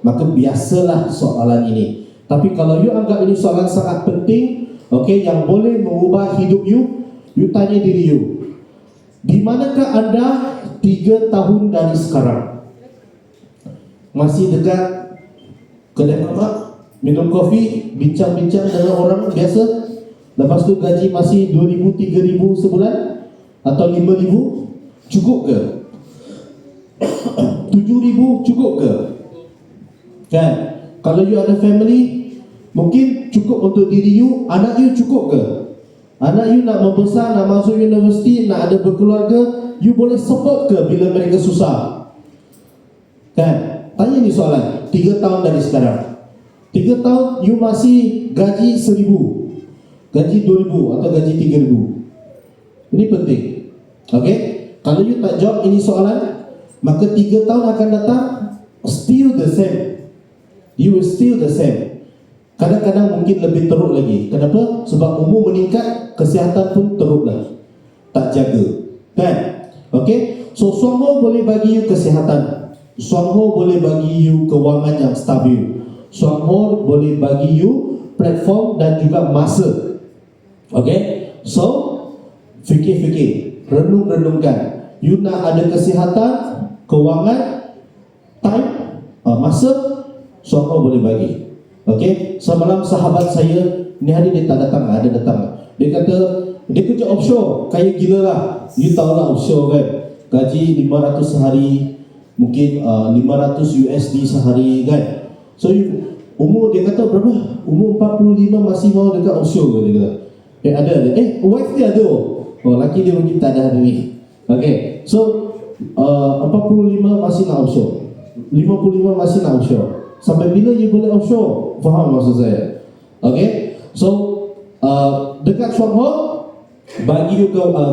[SPEAKER 2] maka biasalah soalan ini. Tapi kalau you anggap ini soalan sangat penting, okay, yang boleh mengubah hidup you tanya diri you, di manakah anda 3 tahun dari sekarang? Masih dekat kedai mamak, minum kopi, bincang-bincang dengan orang biasa, lepas tu gaji masih 2,000, 3,000 sebulan atau 5,000, cukup ke? 7,000 cukup ke? Kan? Kalau you ada family, mungkin cukup untuk diri you. Anak you cukup ke? Anak you nak membesar, nak masuk universiti, nak ada berkeluarga, you boleh support ke bila mereka susah? Kan? Tanya ni soalan. 3 tahun dari sekarang, 3 tahun you masih gaji 1,000, gaji 2,000 atau gaji 3,000. Ini penting. Okay? Kalau you tak jawab ini soalan, maka 3 tahun akan datang still the same. You will still the same. Kadang-kadang mungkin lebih teruk lagi. Kenapa? Sebab umur meningkat, kesihatan pun teruk lagi. Tak jaga. Kan? Okay? So Suangho boleh bagi you kesihatan. Suangho boleh bagi you kewangan yang stabil. Suangho boleh bagi you platform dan juga masa. Okay? So fikir-fikir, renung-renungkan. You nak ada kesihatan, kewangan, time, masa, Suangho boleh bagi. Okay? Semalam sahabat saya, ni hari dia tak datang, ada datang. Dia kata, dia kerja offshore, kaya gila lah. You tahu lah offshore kan, gaji 500 sehari, mungkin 500 USD sehari kan. So umur dia kata berapa? Umur 45 masih mau dekat offshore dia kata. Ada. Wife dia ada. Oh, laki dia mungkin tak ada hari ni. Okay, so 45 masih nak offshore, 55 masih nak offshore. Sampai bila you boleh offshore? Faham maksud saya? Okay, so dekat Suangho bagi you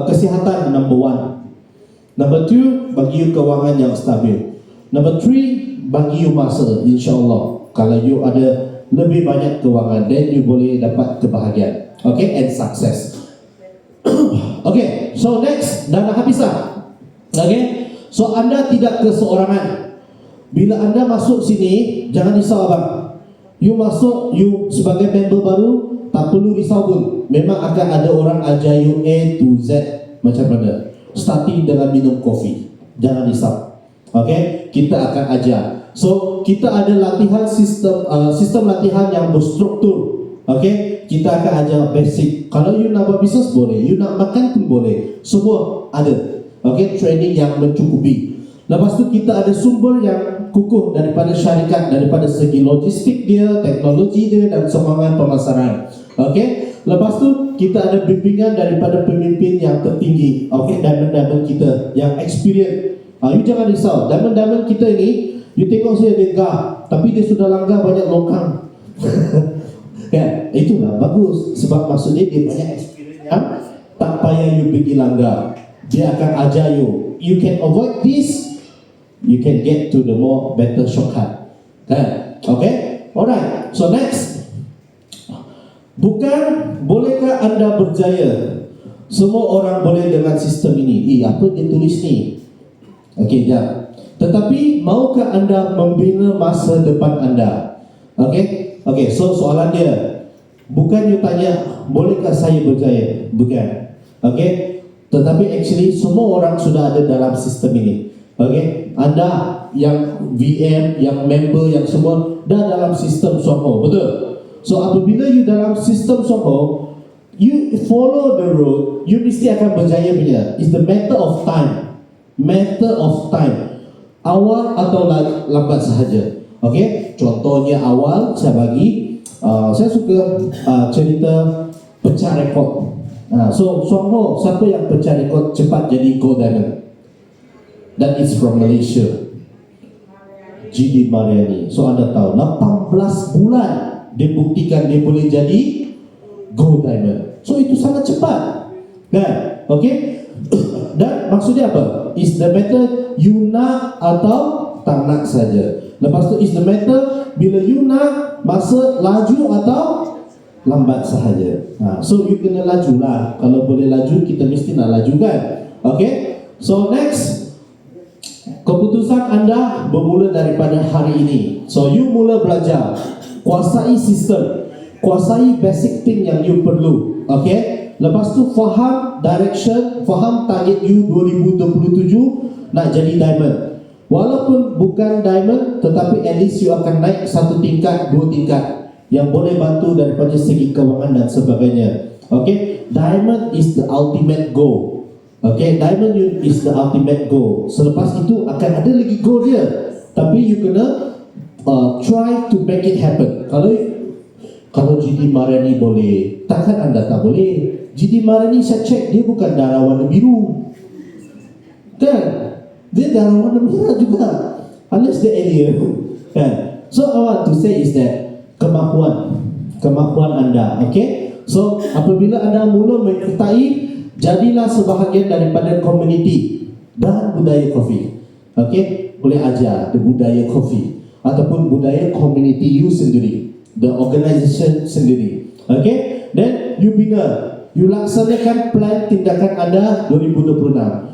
[SPEAKER 2] kesihatan number 1. Number 2, bagi you kewangan yang stabil. Number 3, bagi you masa. InsyaAllah kalau you ada lebih banyak kewangan, then you boleh dapat kebahagiaan. Okay, and success. Okay, so next, dah nak habis lah. Okay, so anda tidak keseorangan. Bila anda masuk sini, jangan risau abang. You masuk, you sebagai member baru, tak perlu risau pun. Memang akan ada orang ajar you A to Z macam mana. Starting dengan minum kopi, jangan risau. Okay, kita akan ajar. So kita ada latihan sistem latihan yang berstruktur. Okay, kita akan ajar basic. Kalau you nak buat bisnes boleh, you nak makan pun boleh, semua ada. Okay, training yang mencukupi. Lepas tu kita ada sumber yang kukuh daripada syarikat, daripada segi logistik dia, teknologi dia dan semangat pemasaran. Okay, lepas tu kita ada bimbingan daripada pemimpin yang tertinggi. Okay, diamond-diamond kita yang experience. You jangan risau, diamond-diamond kita ini, you tengok saya dia gah, tapi dia sudah langgar banyak longkang. Kan, itulah bagus. Sebab maksudnya dia banyak experience yang tak payah you pergi langgar. Dia akan ajar you. You can avoid this, you can get to the more better shortcut. Kan? Okay? Alright. So next, bukan bolehkah anda berjaya? Semua orang boleh dengan sistem ini. Apa dia tulis ni? Okay, jap. Tetapi maukah anda membina masa depan anda? Okay? Okay, so soalan dia, bukan you tanya bolehkah saya berjaya, bukan. Okay, tetapi actually semua orang sudah ada dalam sistem ini. Okay, anda yang VM, yang member, yang semua dah dalam sistem Soho, betul? So apabila you dalam sistem Soho, you follow the road, you mesti akan berjaya punya. It's the matter of time. Matter of time. Awal atau lambat sahaja. Okay, contohnya awal saya bagi, saya suka cerita pecah rekod. So Soho, siapa yang pecah rekod cepat jadi gold diamond? That is from Malaysia. GD Mariani. So anda tahu 18 bulan dia buktikan dia boleh jadi gold diamond. So itu sangat cepat, kan? Okay. Dan maksudnya apa? Is the matter you nak atau tak nak saja. Lepas tu is the matter bila you nak masa laju atau lambat sahaja. So you kena laju lah. Kalau boleh laju kita mesti nak laju, kan? Okay. So next, keputusan anda bermula daripada hari ini. So you mula belajar, kuasai sistem, kuasai basic thing yang you perlu. Okay. Lepas tu faham direction, faham target you 2027 nak jadi diamond. Walaupun bukan diamond, tetapi at least you akan naik satu tingkat, dua tingkat yang boleh bantu daripada segi kewangan dan sebagainya. Okay, diamond is the ultimate goal. Okay, diamond is the ultimate goal. Selepas itu akan ada lagi goal dia, tapi you kena try to make it happen. Kalau GD Mariani boleh, takkan anda tak boleh? GD Mariani saya cek dia bukan darah warna biru, kan? Dia darah warna merah juga, unless the alien, kan? So I want to say is that kemampuan anda. Okay, so apabila anda mula menyertai, jadilah sebahagian daripada community dan budaya kopi. Okay, boleh ajar the budaya kopi ataupun budaya community you sendiri, the organisation sendiri. Okay, then you bina, you laksanakan plan tindakan anda 2026.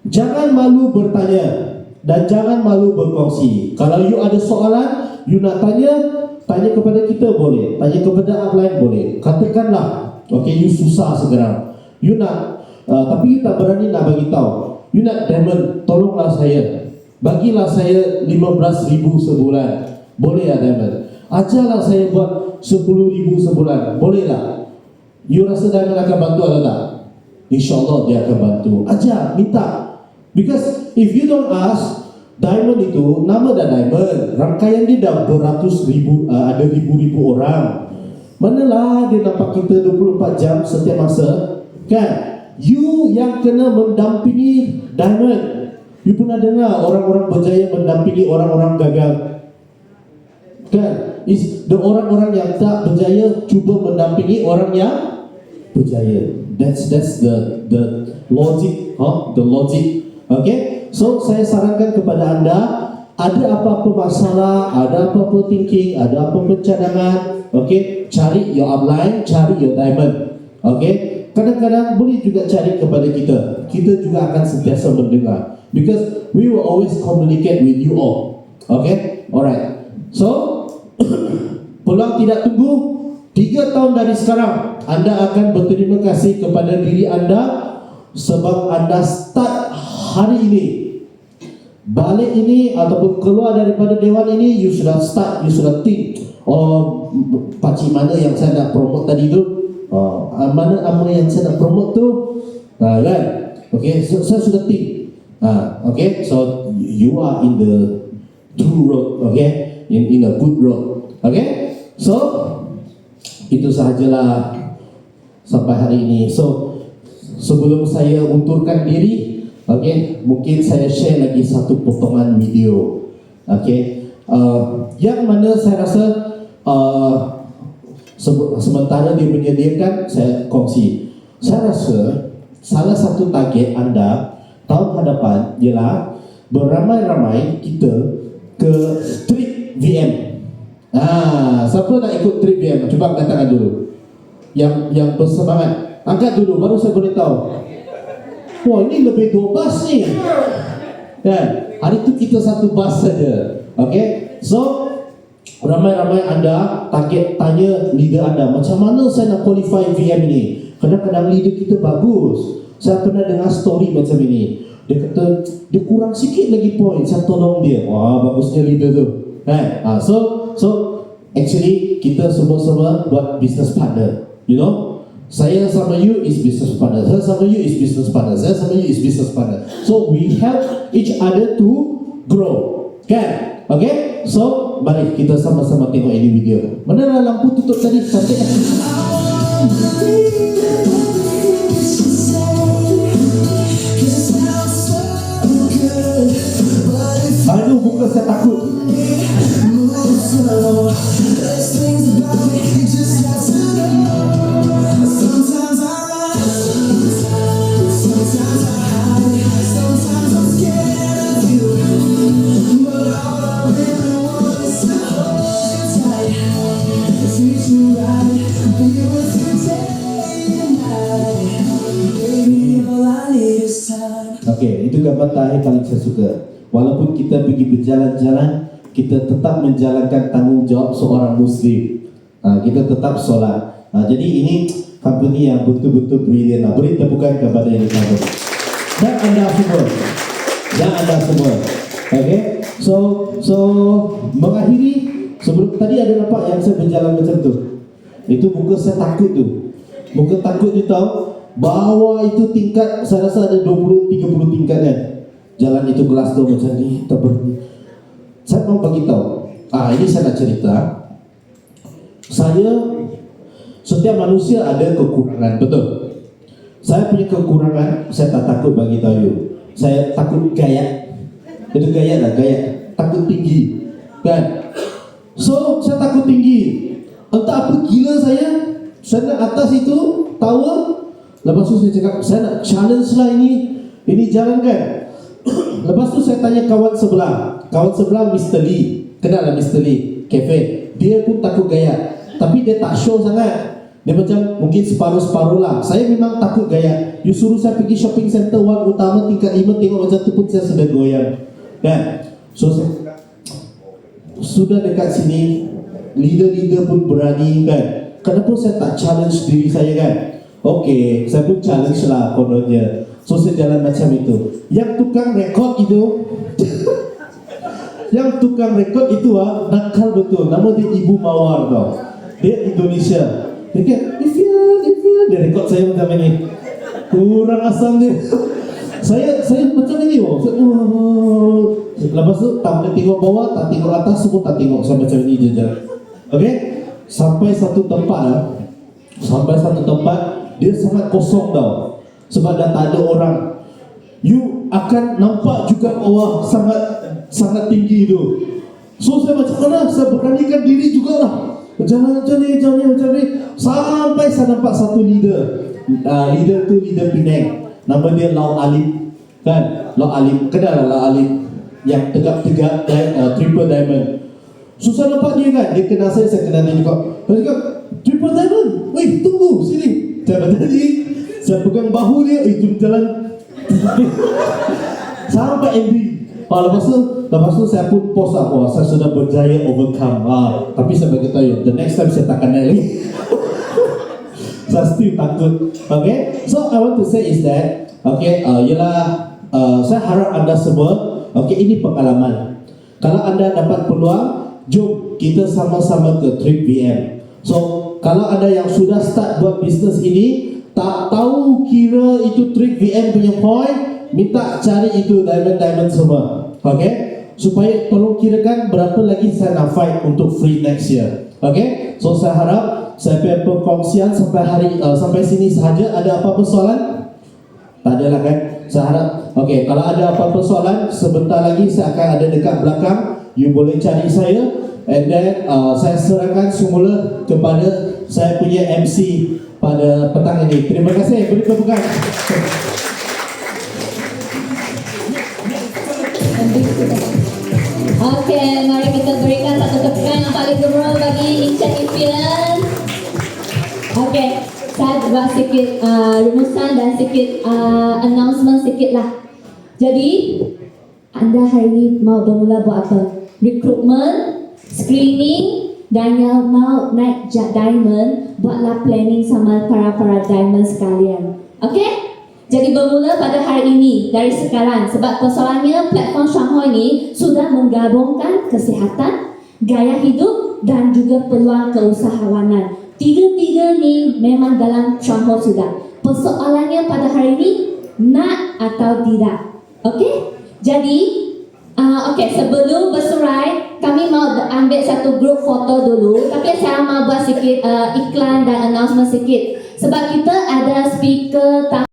[SPEAKER 2] Jangan malu bertanya dan jangan malu berkongsi. Kalau you ada soalan, you nak tanya kepada kita boleh, tanya kepada upline boleh. Katakanlah, okay, you susah sekarang, you nak, tapi you tak berani nak bagi tahu. You nak diamond, tolonglah saya, bagilah saya 15,000 sebulan, boleh ya diamond? Ajarlah saya buat 10,000 sebulan, boleh tak? You rasa diamond akan bantu atau tak? InsyaAllah dia akan bantu. Ajar, minta. Because if you don't ask, diamond itu, nama dah diamond, rangkaian dia dah beratus ribu, ada ribu-ribu orang. Manalah dia nampak kita 24 jam setiap masa, kan? You yang kena mendampingi diamond. You pernah dengar orang-orang berjaya mendampingi orang-orang gagal, kan? Is the orang-orang yang tak berjaya cuba mendampingi orang yang berjaya. That's the logic, the logic. Okay, so saya sarankan kepada anda, ada apa-apa masalah, ada apa-apa thinking, ada apa-apa cadangan, okay, cari your upline, cari your diamond. Okay, kadang-kadang boleh juga cari kepada kita. Kita juga akan sentiasa mendengar, because we will always communicate with you all. Okay, alright. So pulang tidak tunggu, 3 tahun dari sekarang anda akan berterima kasih kepada diri anda sebab anda start hari ini, balik ini ataupun keluar daripada dewan ini, you sudah start, you sudah think, oh pakcik mana yang saya nak promote tadi tu, mana yang saya nak promote tu, kan? Okay, so saya sudah think, okay, so you are in the true road, okay, in a good road. Okay, so itu sahajalah sampai hari ini. So sebelum saya unturkan diri, okay, mungkin saya share lagi satu potongan video, okay, yang mana saya rasa sementara dia menyediakan, saya kongsi. Saya rasa salah satu target anda tahun hadapan ialah beramai-ramai kita ke trip VM. Siapa nak ikut trip VM? Cuba angkat tangan dulu. Yang bersemangat, angkat dulu baru saya boleh tahu. Wah, ini lebih 2 bas ni, kan? Hari itu kita 1 bas saja. Okay, so ramai-ramai anda target tanya leader anda, macam mana saya nak qualify VM ini? Kadang-kadang leader kita bagus. Saya pernah dengar story macam ini. Dia kata, dia kurang sikit lagi point, saya tolong dia. Wah, bagusnya leader tu. Kan? So actually kita semua-semua buat business partner. You know? Saya sama you is business partner. Saya sama you is business partner. Saya sama you is business partner. So we help each other to grow. Kan? Okay? So, mari kita sama-sama tengok ini video. Mana lah lampu tutup tadi? Cantik kan? Aduh, bukan, saya takut. Okey, itu gambar terakhir paling saya suka. Walaupun kita pergi berjalan-jalan, kita tetap menjalankan tanggungjawab seorang Muslim. Kita tetap solat. Jadi ini company yang betul-betul brilliant. Beri tepukan kepada yang ditanggung. Dan anda semua. Okey, so mengakhiri. Sebelum tadi ada nampak yang saya berjalan macam tu. Itu muka saya takut tu. Muka takut tu tahu. Bawah itu tingkat, saya rasa ada 20-30 tingkat kan. Jalan itu gelas tu macam ni, tak berhenti. Saya mau bagi tahu. Ini saya nak cerita. Setiap manusia ada kekurangan, betul. Saya punya kekurangan, saya tak takut bagi tahu you. Saya takut gaya. Itu gaya lah, gaya. Takut tinggi, kan? So, saya takut tinggi. Entah apa gila saya nak atas itu tower. Lepas tu saya cakap, saya nak challenge lah ini jalan kan. Lepas tu saya tanya kawan sebelah Mr. Lee. Kenal lah Mr. Lee Cafe. Dia pun takut gaya, tapi dia tak show sangat. Dia macam mungkin separuh-separuh lah. Saya memang takut gaya. You suruh saya pergi shopping center One Utama tingkat 5, tengok macam tu pun saya sudah goyang, kan? So saya sudah dekat sini, leader-leader pun berani kan. Kenapa saya tak challenge diri saya kan? Okey, saya pun challenge lah kononnya. So saya jalan macam itu. Yang tukang rekod itu nakal betul. Nama dia Ibu Mawar tau. Dia Indonesia. Dia kata, Ifian, dia rekod saya macam ini. Kurang asam dia. Saya macam ini. Lepas tu tak boleh tengok bawah, tak tengok atas, semua tak tengok. Saya macam ini je jalan. Okey, sampai satu tempat dia sangat kosong tau. Sebab dah tak ada orang. You akan nampak juga bawah sangat tinggi tu. So saya macam mana? Saya beranikan diri jugalah. Jalan macam ni. Sampai saya nampak satu leader. Leader tu leader Penang. Nama dia Lau Alim. Kan? Lau Alim. Kenal lah Lau Alim. Yang tegak-tegak triple diamond. So saya nampak dia kan. Dia kenal saya kenal dia juga. Dia cakap, triple diamond. Weh, tunggu sini. Saya tadi saya pegang bahu dia, itu jalan sampai ending. Lepas tu saya pun post lah, saya sudah berjaya overcome. Tapi saya beritahu, the next time saya takkan naik lagi. Saya still takut. Okay, so I want to say is that, okay, saya harap anda semua, okay, ini pengalaman. Kalau anda dapat peluang, jom kita sama-sama ke Trip VM. So kalau ada yang sudah start buat bisnes ini, tak tahu kira itu Trip VM punya point, minta cari itu diamond semua. Okay, supaya tolong kirakan berapa lagi saya nak fight untuk free next year. Okay, so saya harap saya punya perkongsian sampai sini sahaja. Ada apa-apa soalan? Tak ada lah kan? Saya harap. Okay, kalau ada apa-apa soalan, sebentar lagi saya akan ada dekat belakang. You boleh cari saya. And then saya serahkan semula kepada saya punya MC pada petang ini. Terima kasih. Beri tepukan.
[SPEAKER 1] Okey, mari kita berikan satu tepukan yang paling gemuruh bagi Encik Ifian. Okey, saya buat sikit rumusan dan sikit announcement sikit lah. Jadi, anda hari ini mau bermula buat apa? Recruitment. screening dan yang mau naik diamond, buatlah planning sama para diamond sekalian. Okey? Jadi bermula pada hari ini, dari sekarang, sebab persoalannya platform Shanghai ini sudah menggabungkan kesihatan, gaya hidup dan juga peluang keusahawanan. Tiga-tiga ni memang dalam Shanghai sudah. Persoalannya pada hari ini, nak atau tidak. Okey? Jadi, sebelum bersurai, kami mau ambil satu grup foto dulu. Tapi saya mau buat sikit iklan dan announcement sikit. Sebab kita ada speaker